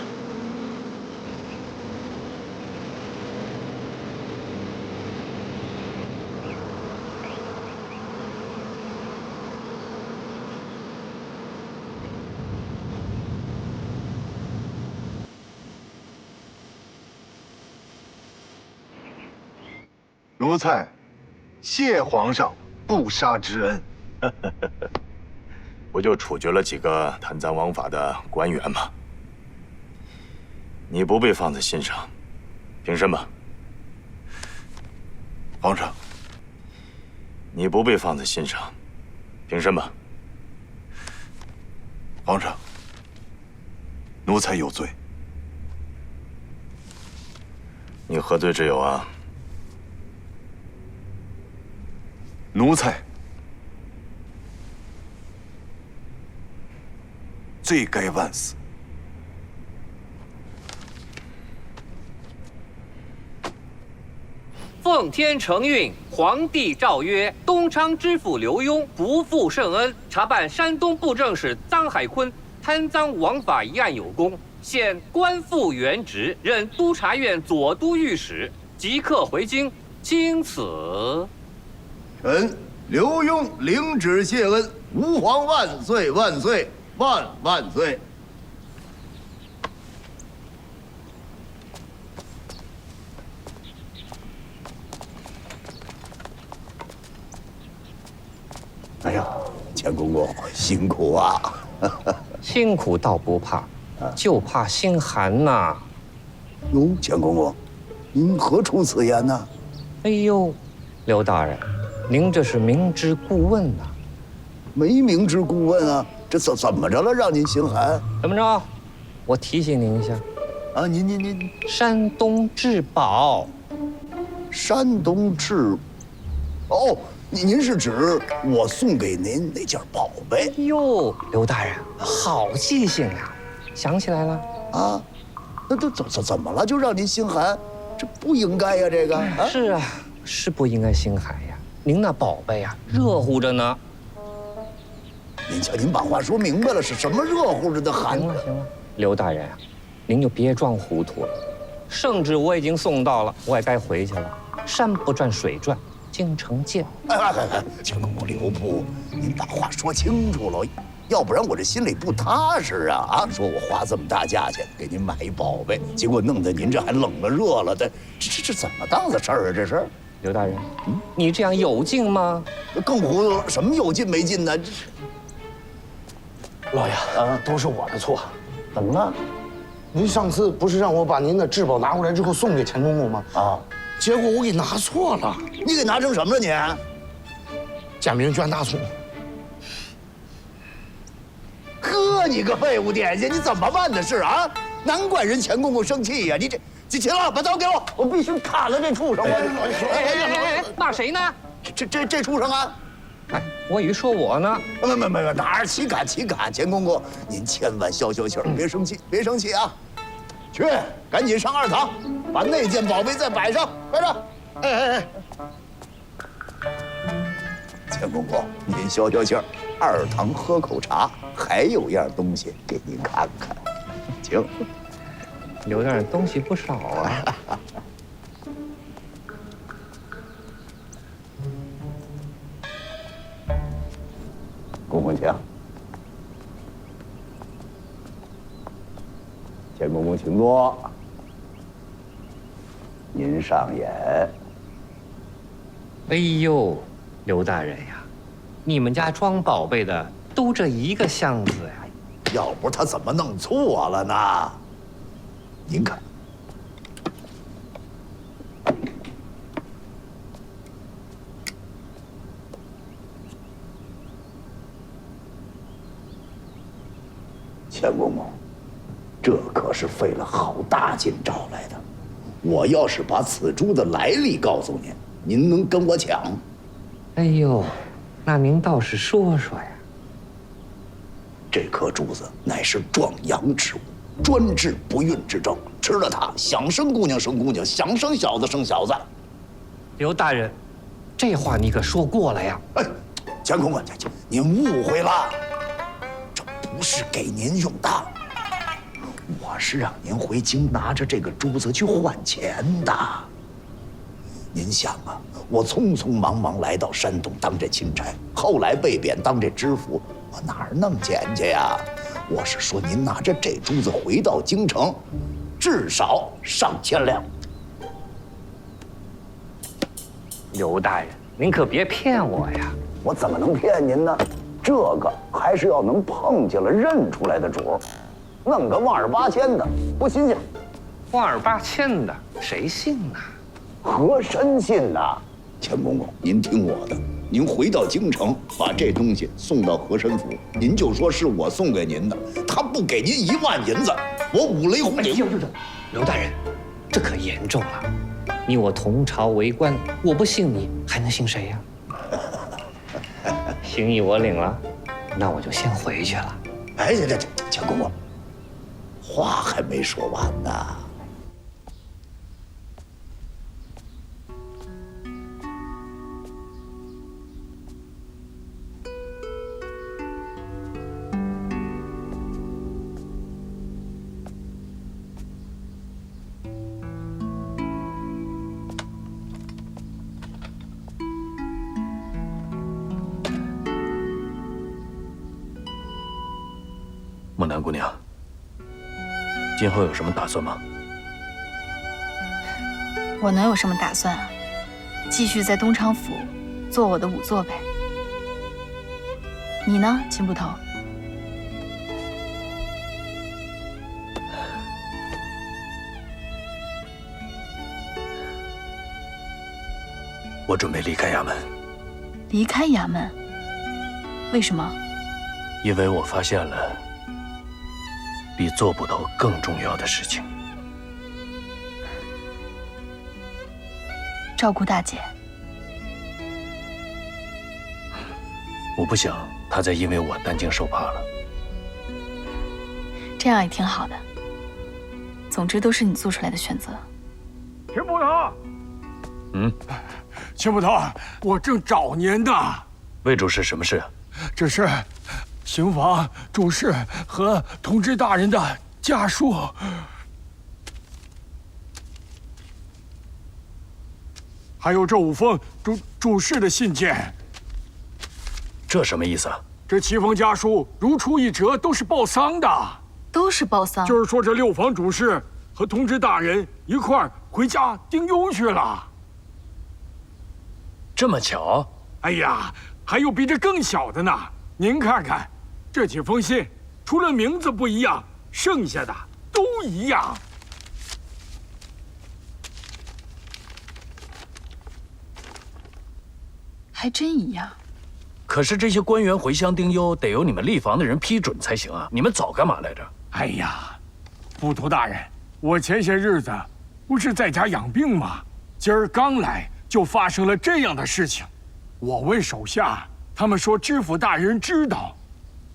奴才谢皇上不杀之恩。不就处决了几个贪赃枉法的官员吗？你不被放在心上，凭什么？皇上，你不被放在心上，凭什么？皇上，奴才有罪。你何罪之有啊？奴才罪该万死。奉天承运，皇帝诏曰：东昌知府刘墉不负圣恩，查办山东布政使臧海坤贪赃枉法一案有功，现官复原职，任督察院左都御史，即刻回京。钦此。臣刘墉领旨谢恩，吾皇万岁万岁万万岁！哎呀，钱公公辛苦啊！辛苦倒不怕，就怕心寒呐。哟，钱公公，您何出此言呢？哎呦，刘大人，您这是明知故问呐。没明知故问啊，这怎么着了？让您心寒？怎么着？我提醒您一下。啊，您，山东至宝。山东至，哦。您是指我送给您那件宝贝？哟，刘大人，好记性呀，想起来了啊？那都怎么了？就让您心寒？这不应该呀，这个。啊是啊，是不应该心寒呀。您那宝贝呀，热乎着呢。您瞧，您把话说明白了，是什么热乎着的寒？行了，刘大人啊，您就别装糊涂了。圣旨我已经送到了，我也该回去了。山不转水转。京城见。钱公公留步，您把话说清楚了，要不然我这心里不踏实啊！说我花这么大价钱给您买一宝贝，结果弄得您这还冷了热了的，这怎么当的事儿啊？这是刘大人，你这样有劲吗？更糊涂了，什么有劲没劲呢？老爷，都是我的错。怎么了？您上次不是让我把您的至宝拿过来之后送给钱公公吗？啊。结果我给拿错了，你给拿成什么了你？假名捐大葱。呵，你个废物点心，你怎么办的事啊？难怪人钱公公生气呀！你这秦了，把刀给我，我必须砍了这畜生！骂谁呢？这畜生啊！哎，我以为说我呢。没，哪儿岂敢！钱公公，您千万消气儿，别生气啊！去，赶紧上二堂，把那件宝贝再摆上，快点！哎，钱公公，您消气儿，二堂喝口茶，还有样东西给您看看，请。刘大人东西不少啊。公公请。钱公公，请坐。您上演。哎呦，刘大人呀，你们家装宝贝的都这一个箱子呀？要不他怎么弄错了呢？您看，钱公公。这可是费了好大劲找来的，我要是把此珠的来历告诉您，您能跟我抢？哎呦，那您倒是说说呀。这颗珠子乃是壮阳之物，专治不孕之症，吃了它，想生姑娘生姑娘，想生小子生小子。刘大人，这话你可说过了呀？哎，钱公公，您误会了，这不是给您用的。我是让您回京拿着这个珠子去换钱的。您想啊，我匆匆忙忙来到山东当这钦差，后来被贬当这知府，我哪儿弄钱去呀？我是说，您拿着这珠子回到京城，至少上千两。刘大人，您可别骗我呀！我怎么能骗您呢？这个还是要能碰见了认出来的主。弄个万儿八千的不新鲜，万儿八千的谁信呢？和珅信呐！钱公公，您听我的，您回到京城，把这东西送到和珅府，您就说是我送给您的。他不给您1万银子，我五雷轰顶。刘大人，这可严重了。你我同朝为官，我不信你，还能信谁呀？心意我领了，那我就先回去了。哎，这钱公公。话还没说完呢。木南姑娘，今后有什么打算吗？我能有什么打算啊？继续在东昌府做我的仵作呗。你呢，秦捕头？我准备离开衙门。离开衙门？为什么？因为我发现了比做捕头更重要的事情。照顾大姐。我不想她再因为我担惊受怕了。这样也挺好的。总之都是你做出来的选择。秦捕头，秦捕头，我正找您呢。魏主事，什么事？这是刑房主事和同知大人的家书。还有这5封主事的信件。这什么意思啊？这7封家书如出一辙，都是报丧的。都是报丧？就是说这6房主事和同知大人一块儿回家丁忧去了。这么巧？哎呀，还有比这更小的呢。您看看，这几封信，除了名字不一样，剩下的都一样。还真一样。可是这些官员回乡丁忧，得由你们吏房的人批准才行啊！你们早干嘛来着？哎呀，捕头大人，我前些日子不是在家养病吗？今儿刚来，就发生了这样的事情。我问手下，他们说知府大人知道，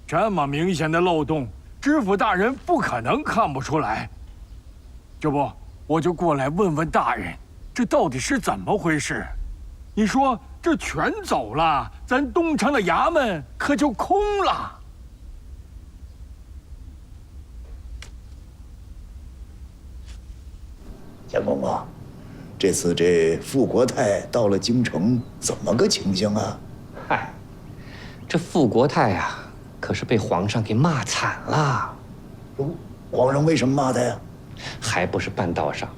这么明显的漏洞，知府大人不可能看不出来。这不，我就过来问问大人，这到底是怎么回事？你说这全走了，咱东昌的衙门可就空了。钱公公，这次这傅国泰到了京城，怎么个情形啊？嗨，这傅国泰呀，可是被皇上给骂惨了。皇上为什么骂他呀？还不是半道上，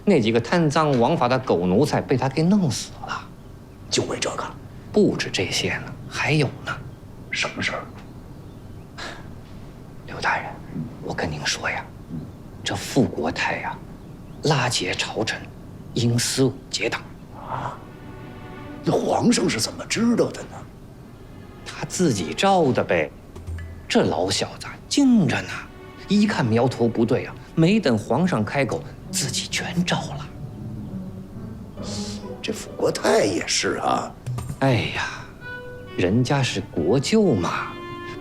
那几个贪赃枉法的狗奴才被他给弄死了。就为这个？不止这些呢，还有呢。什么事儿？刘大人，我跟您说呀，这傅国泰呀，拉劫朝臣，因私结党啊。那皇上是怎么知道的呢？他自己招的呗。这老小子精着呢，一看苗头不对啊，没等皇上开口，自己全招了。这傅国泰也是啊。哎呀，人家是国舅嘛，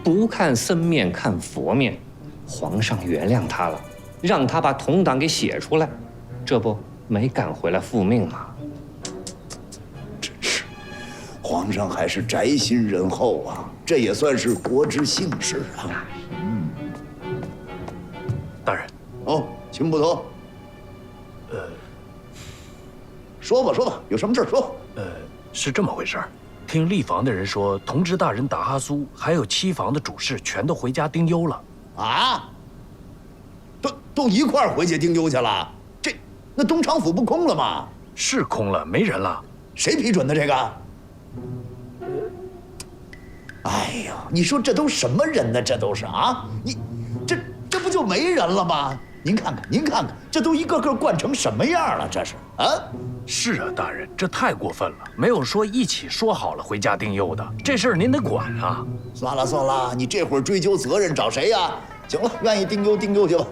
不看僧面看佛面，皇上原谅他了，让他把同党给写出来，这不没赶回来复命吗？真是，皇上还是宅心仁厚啊，这也算是国之幸事啊。大人。哦，秦捕头。说吧，说吧，有什么事说。是这么回事儿。听吏房的人说，同知大人达哈苏还有7房的主事全都回家丁忧了。啊？都一块儿回去丁忧去了？那东昌府不空了吗？是空了，没人了。谁批准的这个？哎呀，你说这都什么人呢？这都是啊！这不就没人了吗？您看看，您看看，这都一个个惯成什么样了？这是啊？是啊，大人，这太过分了，没有说一起说好了回家丁忧的，这事儿您得管啊！算了算了，你这会儿追究责任找谁呀？行了，愿意丁忧丁忧去吧。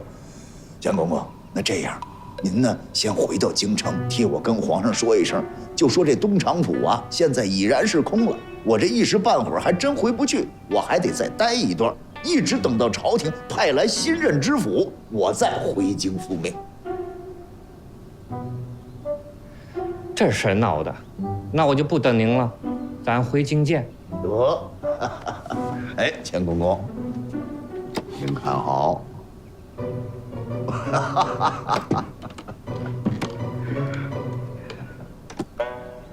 蒋公公，那这样，您呢先回到京城，替我跟皇上说一声，就说这东厂府啊，现在已然是空了。我这一时半会儿还真回不去，我还得再待一段，一直等到朝廷派来新任知府，我再回京复命。这事儿闹的，那我就不等您了，咱回京见。得，哎，钱公公，您看好。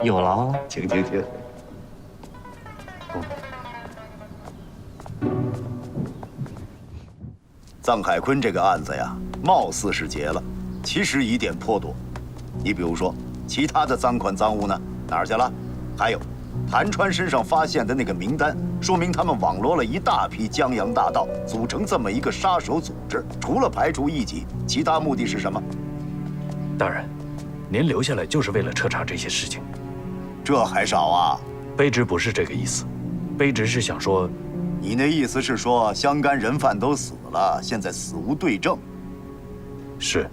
有劳了，请。臧海坤这个案子呀，貌似是结了，其实疑点颇多。你比如说，其他的赃款赃物呢，哪儿去了？还有，谭川身上发现的那个名单，说明他们网罗了一大批江洋大盗，组成这么一个杀手组织。除了排除异己，其他目的是什么？大人，您留下来就是为了彻查这些事情。这还少啊？卑职不是这个意思，卑职是想说，你那意思是说湘甘人犯都死了，现在死无对证。是。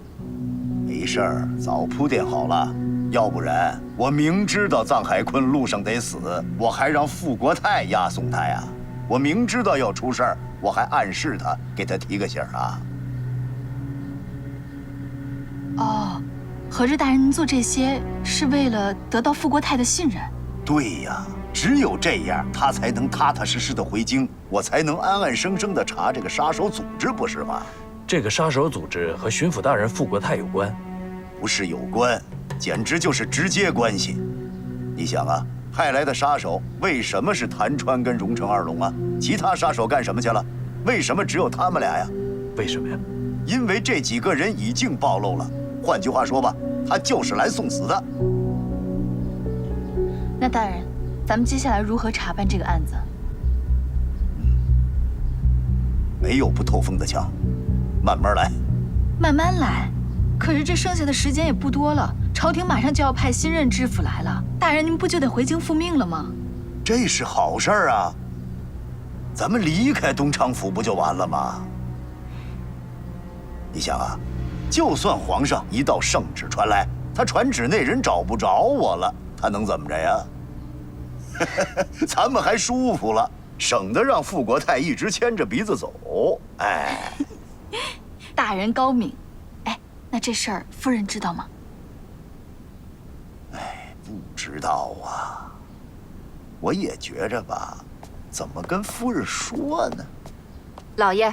没事儿，早铺垫好了。要不然我明知道臧海坤路上得死，我还让傅国泰押送他呀。我明知道要出事儿，我还暗示他，给他提个醒啊。哦，合着大人您做这些是为了得到傅国泰的信任？对呀，只有这样，他才能踏踏实实的回京，我才能安安生生的查这个杀手组织，不是吗？这个杀手组织和巡抚大人傅国泰有关？不是有关，简直就是直接关系。你想啊，派来的杀手为什么是谭川跟荣成二龙啊？其他杀手干什么去了？为什么只有他们俩呀？为什么呀？因为这几个人已经暴露了。换句话说吧，他就是来送死的。那大人，咱们接下来如何查办这个案子？没有不透风的墙，慢慢来。慢慢来。可是这剩下的时间也不多了，朝廷马上就要派新任知府来了，大人您不就得回京复命了吗？这是好事儿啊，咱们离开东昌府不就完了吗？你想啊，就算皇上一道圣旨传来，他传旨那人找不着我了，他能怎么着呀？咱们还舒服了，省得让傅国泰一直牵着鼻子走。哎，大人高明。那这事儿夫人知道吗？哎，不知道啊。我也觉着吧，怎么跟夫人说呢？老爷，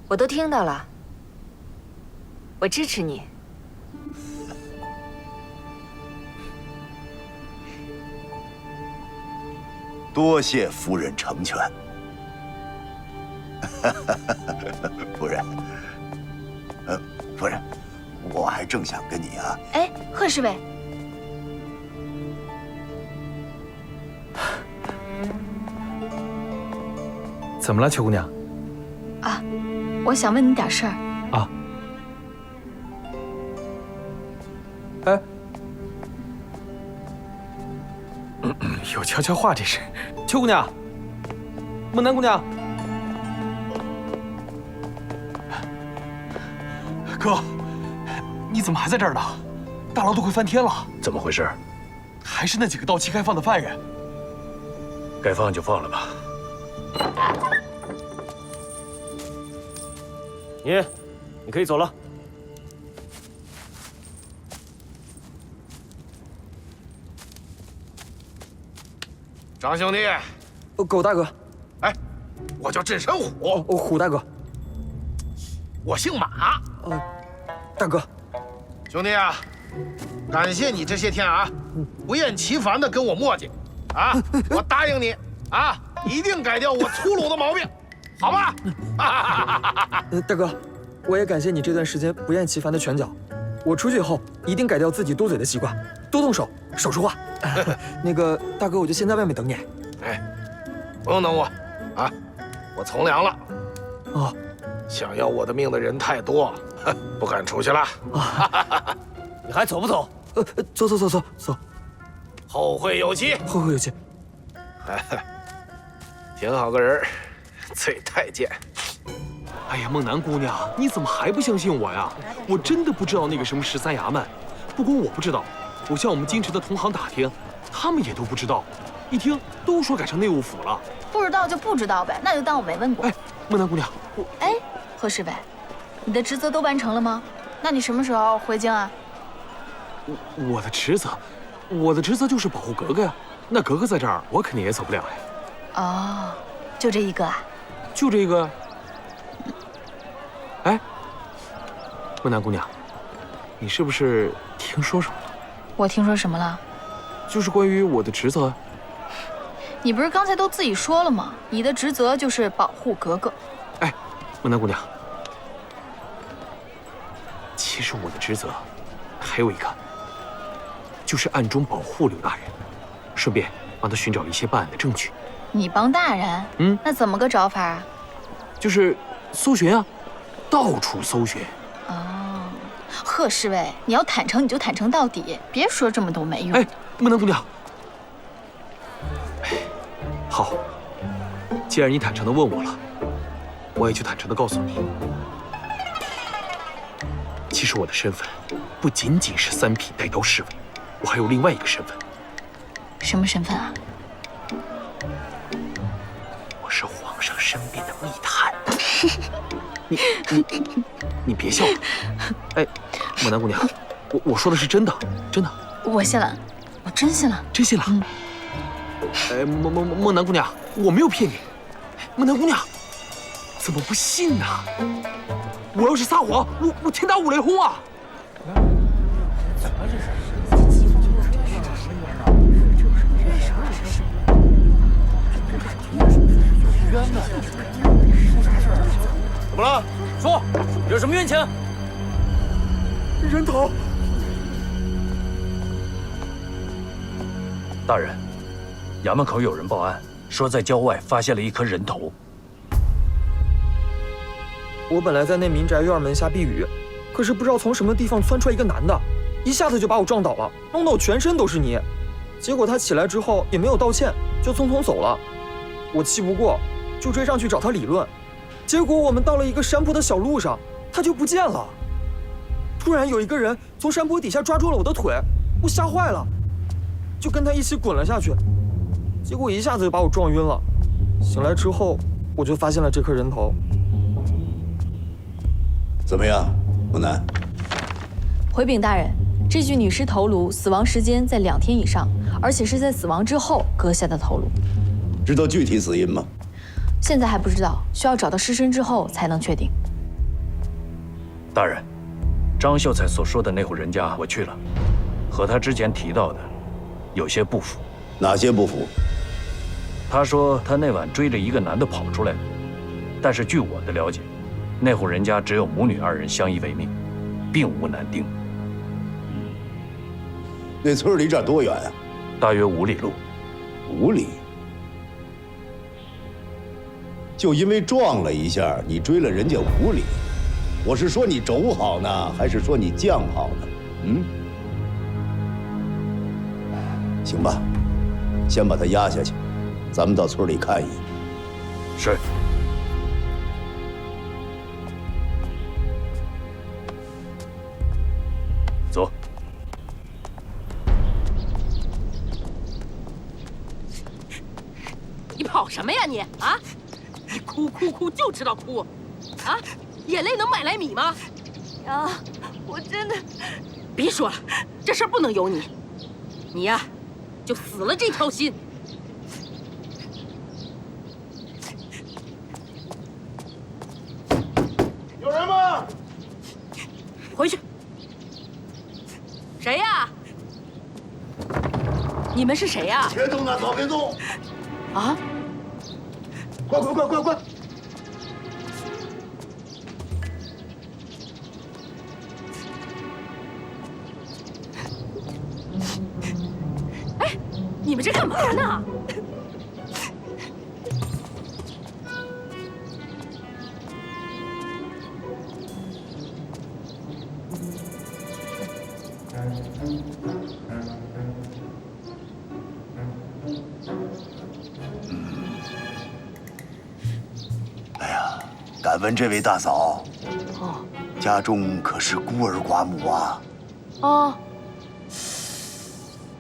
我都听到了，我支持你。多谢夫人成全。夫人，夫人，我还正想跟你啊。哎，贺侍卫，怎么了，邱姑娘？啊，我想问你点事儿。啊。哎，有悄悄话，这是。邱姑娘，孟南姑娘。哥，你怎么还在这儿呢？大牢都快翻天了！怎么回事？还是那几个到期开放的犯人。该放就放了吧。你可以走了。张兄弟，狗大哥，哎，我叫镇神虎。虎大哥，我姓马。大哥，兄弟啊，感谢你这些天啊，不厌其烦的跟我磨叽，啊，我答应你啊，一定改掉我粗鲁的毛病，好吧？大哥，我也感谢你这段时间不厌其烦的拳脚，我出去以后一定改掉自己多嘴的习惯，多动手，少说话。那个大哥，我就先在外面等你。哎，不用等我，啊，我从良了。哦，想要我的命的人太多。不敢出去了，你还走不走？走。后会有期。后会有期。挺好个人，崔太监。哎呀，孟南姑娘，你怎么还不相信我呀？我真的不知道那个什么13衙门，不光我不知道，我向我们京城的同行打听，他们也都不知道。一听都说改成内务府了。不知道就不知道呗，那就当我没问过。哎，孟南姑娘，哎，贺侍卫。你的职责都完成了吗？那你什么时候回京啊？我的职责就是保护格格呀。那格格在这儿，我肯定也走不了呀。哦，就这一个啊？就这一个。哎，孟南姑娘，你是不是听说什么了？我听说什么了？就是关于我的职责。你不是刚才都自己说了吗？你的职责就是保护格格。哎，梦南姑娘，其实我的职责还有一个，就是暗中保护刘大人，顺便帮他寻找一些办案的证据。你帮大人？那怎么个找法啊？就是搜寻啊，到处搜寻。哦，贺侍卫，你要坦诚你就坦诚到底，别说这么多没用。哎，梦南姑娘。好，既然你坦诚地问我了，我也就坦诚地告诉你，其实我的身份不仅仅是3品带刀侍卫，我还有另外一个身份。什么身份啊？我是皇上身边的密探。你别笑了。哎，梦南姑娘，我说的是真的，真的。我信了，我真信了。真信了？哎，梦南姑娘，我没有骗你。梦南姑娘，怎么不信呢？我要是撒谎，我天打五雷轰啊！怎么这是？怎么了？说，有什么怨情？人头。大人，衙门口有人报案，说在郊外发现了一颗人头。我本来在那民宅院门下避雨，可是不知道从什么地方窜出来一个男的，一下子就把我撞倒了，弄得我全身都是泥。结果他起来之后也没有道歉，就匆匆走了。我气不过，就追上去找他理论。结果我们到了一个山坡的小路上，他就不见了。突然有一个人从山坡底下抓住了我的腿，我吓坏了，就跟他一起滚了下去。结果一下子就把我撞晕了。醒来之后，我就发现了这颗人头。怎么样，梦南？回禀大人，这具女尸头颅死亡时间在2天以上，而且是在死亡之后割下的头颅。知道具体死因吗？现在还不知道，需要找到尸身之后才能确定。大人，张秀才所说的那户人家我去了，和他之前提到的有些不符。哪些不符？他说他那晚追着一个男的跑出来的，但是据我的了解，那户人家只有母女2人相依为命，并无男丁。那村离这儿多远啊？大约5里路。5里？就因为撞了一下，你追了人家5里？我是说你轴好呢，还是说你将好呢？行吧，先把他压下去，咱们到村里看一眼。是。走。你跑什么呀你啊？你哭就知道哭，啊？眼泪能买来米吗？啊，我真的……别说了，这事儿不能由你，你呀，就死了这条心。有人吗？回去。谁呀？你们是谁呀？别动那走，别动！啊！快！哎，你们这干嘛呢？敢问这位大嫂，家中可是孤儿寡母啊？哦，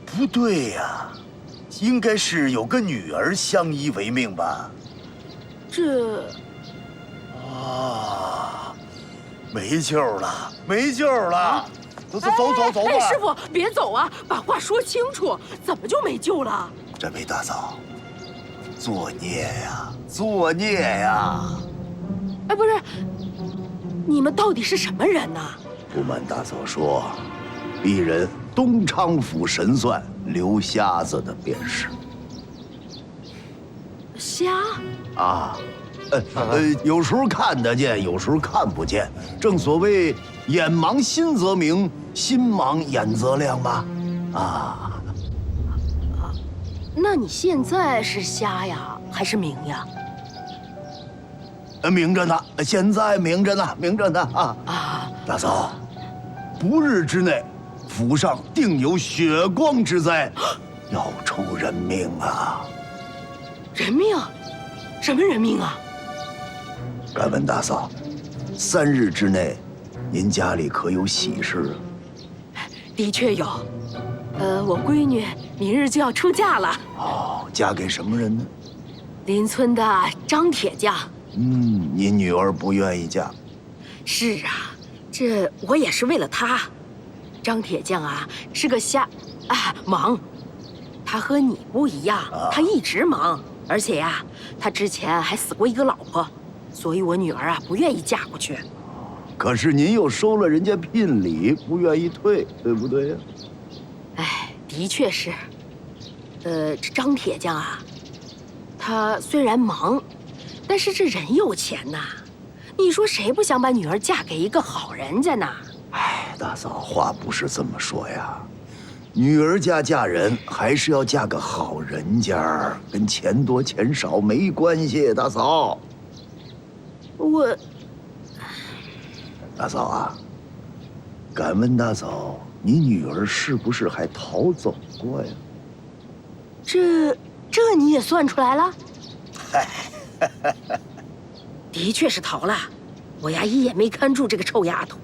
不对呀，应该是有个女儿相依为命吧？这……啊，没救了，没救了！走吧！哎，师傅，别走啊，把话说清楚，怎么就没救了？这位大嫂，作孽呀，作孽呀！哎，不是，你们到底是什么人呢？不瞒大嫂说，鄙人东昌府神算刘瞎子的便是。虾？啊，有时候看得见，有时候看不见。正所谓眼盲心则明，心盲眼则亮嘛。啊。那你现在是瞎呀，还是明呀？明着呢，现在明着呢，明着呢啊！大嫂，不日之内，府上定有血光之灾，要出人命啊！人命？什么人命啊？敢问大嫂，3日之内，您家里可有喜事啊？的确有，我闺女明日就要出嫁了。哦，嫁给什么人呢？邻村的张铁匠。您女儿不愿意嫁。是啊，这我也是为了她。张铁匠啊，是个忙。他和你不一样，他一直忙，而且呀，他之前还死过一个老婆，所以我女儿啊不愿意嫁过去。可是您又收了人家聘礼，不愿意退，对不对呀？哎，的确是。这张铁匠啊，他虽然忙，但是这人有钱呐。你说谁不想把女儿嫁给一个好人家呢？哎，大嫂，话不是这么说呀。女儿嫁人还是要嫁个好人家，跟钱多钱少没关系。大嫂，大嫂啊，敢问大嫂，你女儿是不是还逃走过呀？这你也算出来了？的确是逃了，我呀一眼没看住这个臭丫头。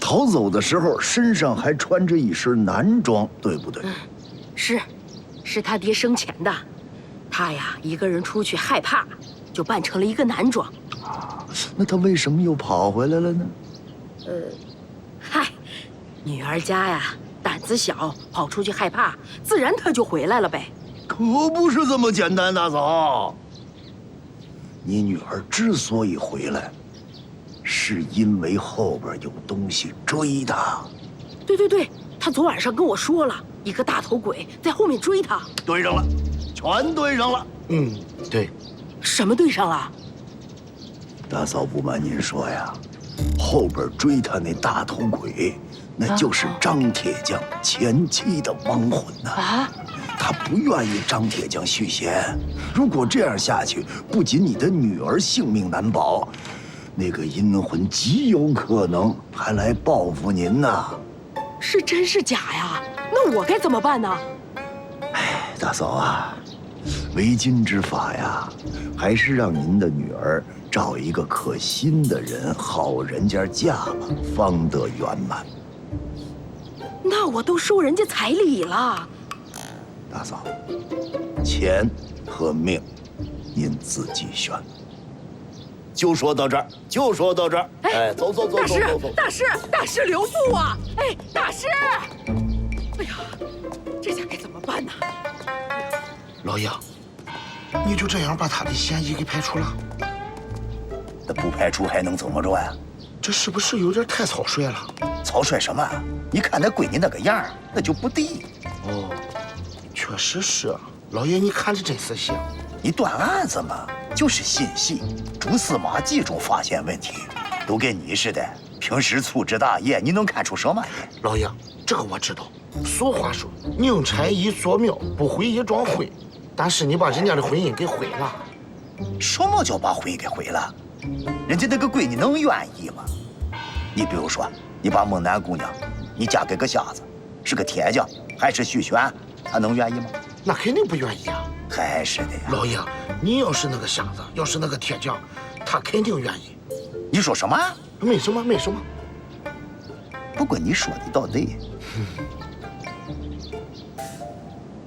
逃走的时候身上还穿着一身男装，对不对？是他爹生前的，他呀一个人出去害怕，就扮成了一个男装。那他为什么又跑回来了呢？女儿家呀胆子小，跑出去害怕，自然他就回来了呗。可不是这么简单，大嫂。你女儿之所以回来，是因为后边有东西追她。对，他昨晚上跟我说了，一个大头鬼在后面追他。对上了，全对上了。对。什么对上了？大嫂，不瞒您说呀，后边追他那大头鬼，那就是张铁匠前妻的亡魂呐。他不愿意张铁匠续弦，如果这样下去，不仅你的女儿性命难保，那个阴魂极有可能还来报复您呐。是真是假呀？那我该怎么办呢？大嫂啊，为今之法呀，还是让您的女儿找一个可心的人，好人家嫁了，方得圆满。那我都收人家彩礼了。大嫂，钱和命，您自己选。就说到这儿，就说到这儿。哎，走。大师留步啊！哎，大师！哎呀，这下该怎么办呢？老爷，你就这样把他的嫌疑给排除了？那不排除还能怎么着呀？这是不是有点太草率了？草率什么？你看那闺女那个样儿，那就不对。哦，确实是。老爷，你看着真仔细。你断案子嘛，就是心细，蛛丝马迹中发现问题，都跟你似的。平时粗枝大叶，你能看出什么呀？老爷，这个我知道。俗话说，宁拆一座庙，不毁一桩婚。但是你把人家的婚姻给毁了。什么叫把婚给毁了？人家那个闺女能愿意吗？你比如说，你把孟南姑娘，你嫁给个瞎子，是个铁匠，还是续弦，她能愿意吗？那肯定不愿意啊。还是的呀。老爷，你要是那个瞎子，要是那个铁匠，他肯定愿意。你说什么？没什么。不过你说的倒对。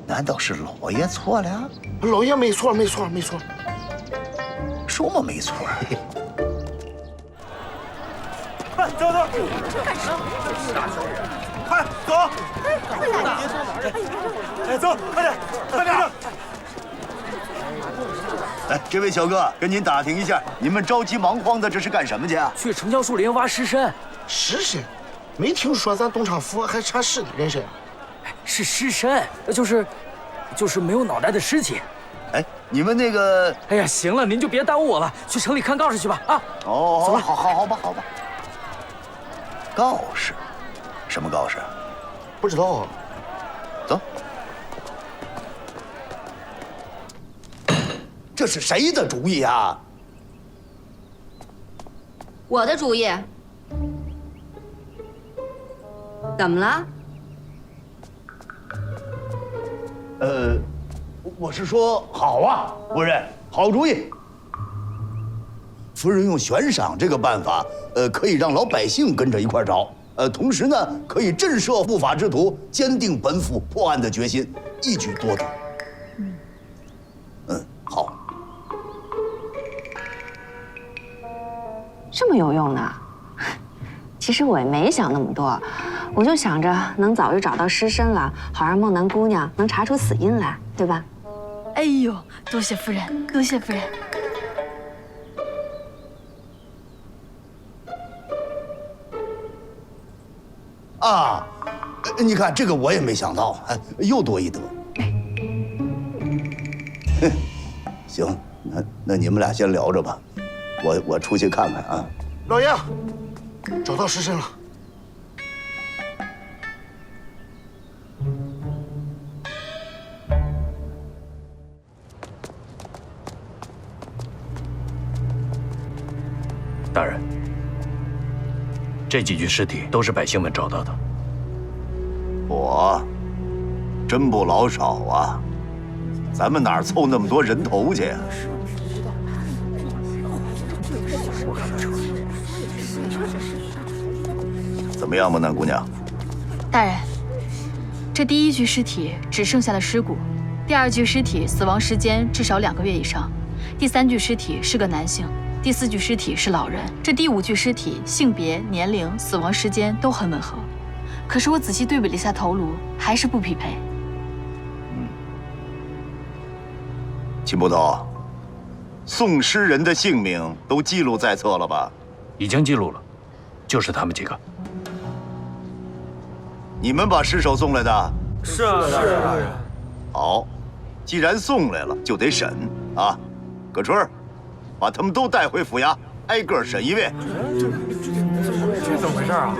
难道是老爷错了？老爷没错。什么没错？快走！干什么？快走！哎，走，快点！哎，这位小哥，跟您打听一下，你们着急忙慌的这是干什么去啊？去城郊树林挖尸参。尸参？没听说咱东昌府还产尸的人参啊？是尸参，就是没有脑袋的尸体。哎，你们那个……哎呀，行了，您就别耽误我了，去城里看告示去吧。啊，哦，走了，好吧。告示？什么告示？不知道啊。走。这是谁的主意啊？我的主意。怎么了？我是说，好啊，夫人，好主意。夫人用悬赏这个办法，可以让老百姓跟着一块找，同时呢，可以震慑不法之徒，坚定本府破案的决心，一举多得。好。这么有用呢？其实我也没想那么多，我就想着能早日找到尸身了，好让梦楠姑娘能查出死因来，对吧？哎呦，多谢夫人，多谢夫人。啊，你看这个我也没想到，又多一得。行，那你们俩先聊着吧，我出去看看啊。老爷，找到尸身了。大人，这几具尸体都是百姓们找到的。真不老少啊！咱们哪儿凑那么多人头去呀？怎么样，梦楠姑娘？大人，这第一具尸体只剩下了尸骨，第二具尸体死亡时间至少2个月以上，第3具尸体是个男性，第4具尸体是老人，这第5具尸体性别、年龄、死亡时间都很吻合，可是我仔细对比了一下头颅，还是不匹配。秦捕头，送尸人的姓名都记录在册了吧？已经记录了，就是他们几个。你们把尸首送来的？是啊，大人。好，既然送来了，就得审啊。葛春，把他们都带回府衙，挨个审一遍。这怎么回事啊？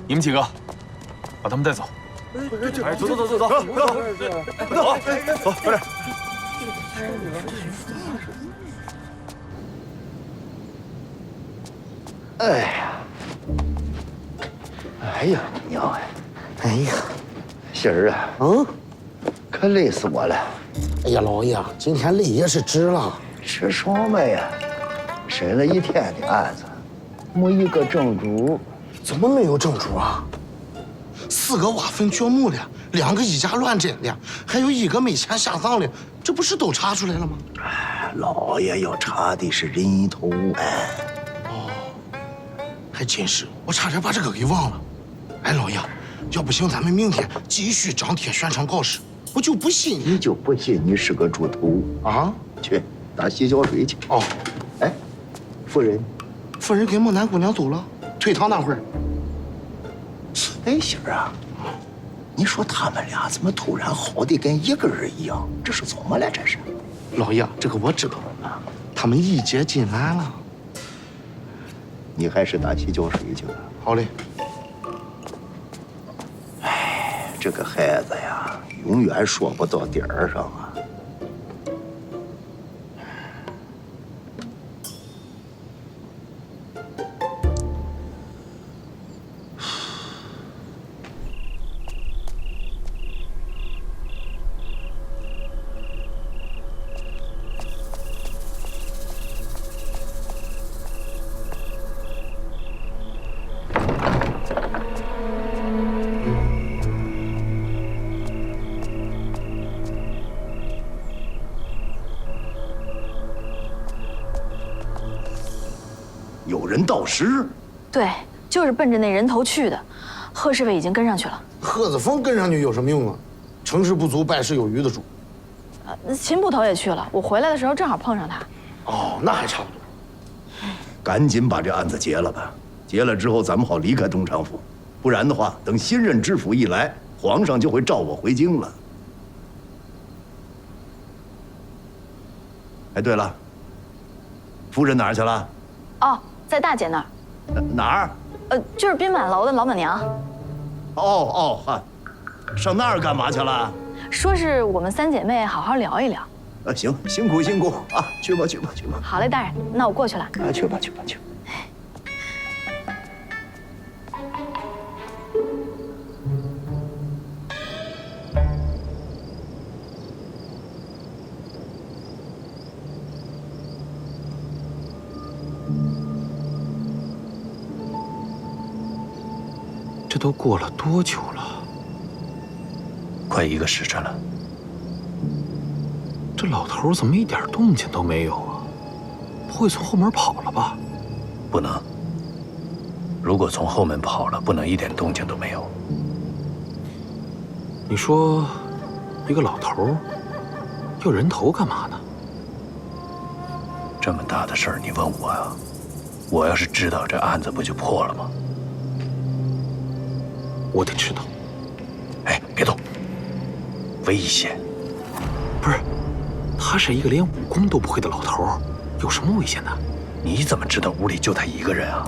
你们几个，把他们带走。哎，走，快点！哎呀，娘哎呀，喜儿啊，可累死我了。哎呀，老爷，今天累也是值了。吃什么呀？审了一天的案子，没一个正主。怎么没有正主啊？4个挖坟掘墓的，2个以假乱真的，还有1个没钱下葬的，这不是都查出来了吗？老爷要查的是人头案。还真是，我差点把这个给忘了。哎，老爷，要不行，咱们明天继续张贴宣传告示。我就不信你就不信你是个猪头啊！去打洗脚水去。哦，哎，夫人跟梦楠姑娘走了，退堂那会儿。哎，媳儿啊，你说他们俩怎么突然好的跟一个人一样？这是怎么了？这是？老爷，这个我知道，他们一结进来了。你还是打洗脚水去吧。好嘞。哎，这个孩子呀，永远说不到点儿上啊。有人盗尸？对，就是奔着那人头去的。贺侍卫已经跟上去了。贺子峰跟上去有什么用啊？成事不足败事有余的主。秦捕头也去了，我回来的时候正好碰上他。哦，那还差不多。赶紧把这案子结了吧，结了之后咱们好离开东厂府，不然的话，等新任知府一来，皇上就会召我回京了。哎，对了，夫人哪儿去了？哦，在大姐那儿。哪儿？就是宾满楼的老板娘。哦，上那儿干嘛去了？说是我们3姐妹好好聊一聊。行，辛苦啊，去吧。好嘞，大人，那我过去了。啊，去吧。这都过了多久了？快1个时辰了。这老头怎么一点动静都没有啊？不会从后门跑了吧？不能。如果从后门跑了，不能一点动静都没有。你说，一个老头要人头干嘛呢？这么大的事儿，你问我呀？我要是知道，这案子不就破了吗？我得知道。哎，别动，危险！不是，他是一个连武功都不会的老头，有什么危险的？你怎么知道屋里就他一个人啊？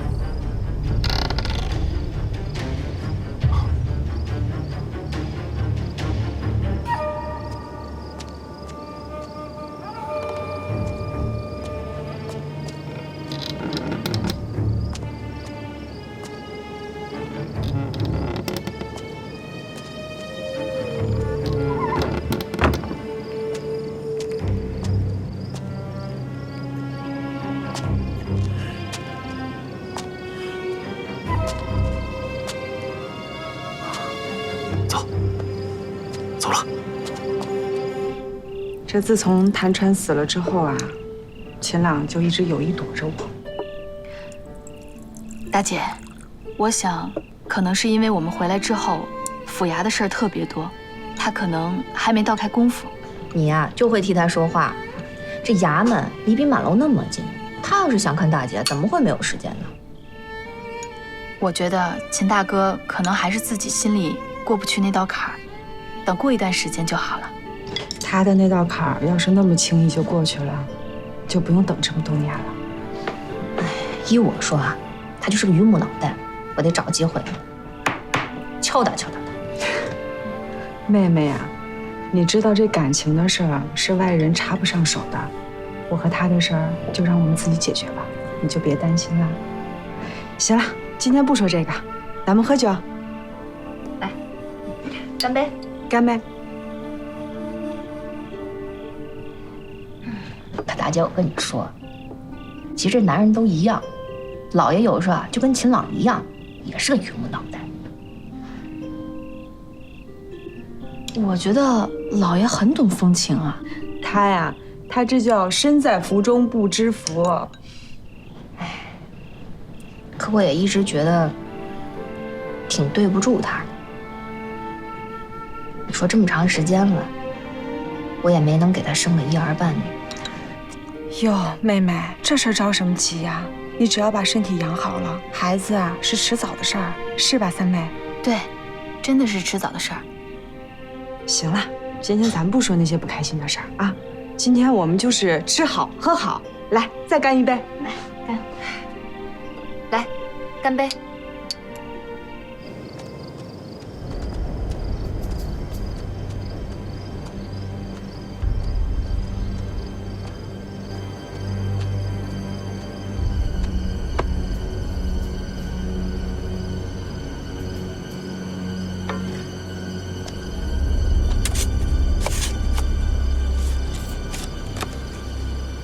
这自从谭川死了之后啊，秦朗就一直有意躲着我。大姐，我想可能是因为我们回来之后，府衙的事儿特别多，他可能还没倒开功夫。你呀，就会替他说话。这衙门离宾满楼那么近，他要是想看大姐，怎么会没有时间呢？我觉得秦大哥可能还是自己心里过不去那道坎儿，等过一段时间就好了。他的那道坎儿要是那么轻易就过去了，就不用等这么多年了。哎，依我说啊，他就是个榆木脑袋，我得找个机会敲打敲打他。妹妹呀，你知道这感情的事儿是外人插不上手的，我和他的事儿就让我们自己解决吧，你就别担心了。行了，今天不说这个，咱们喝酒。来，干杯！干杯！大姐，我跟你说，其实这男人都一样，老爷有的时候啊，就跟秦朗一样，也是个榆木脑袋。我觉得老爷很懂风情啊。他呀，他这叫身在福中不知福。哎，可我也一直觉得挺对不住他的。你说这么长时间了，我也没能给他生个一儿半女。哟，妹妹，这事儿着什么急呀？你只要把身体养好了，孩子啊是迟早的事儿，是吧，三妹？对，真的是迟早的事儿。行了，今天咱不说那些不开心的事儿啊，今天我们就是吃好喝好，来，再干一杯。来，干，来，干杯。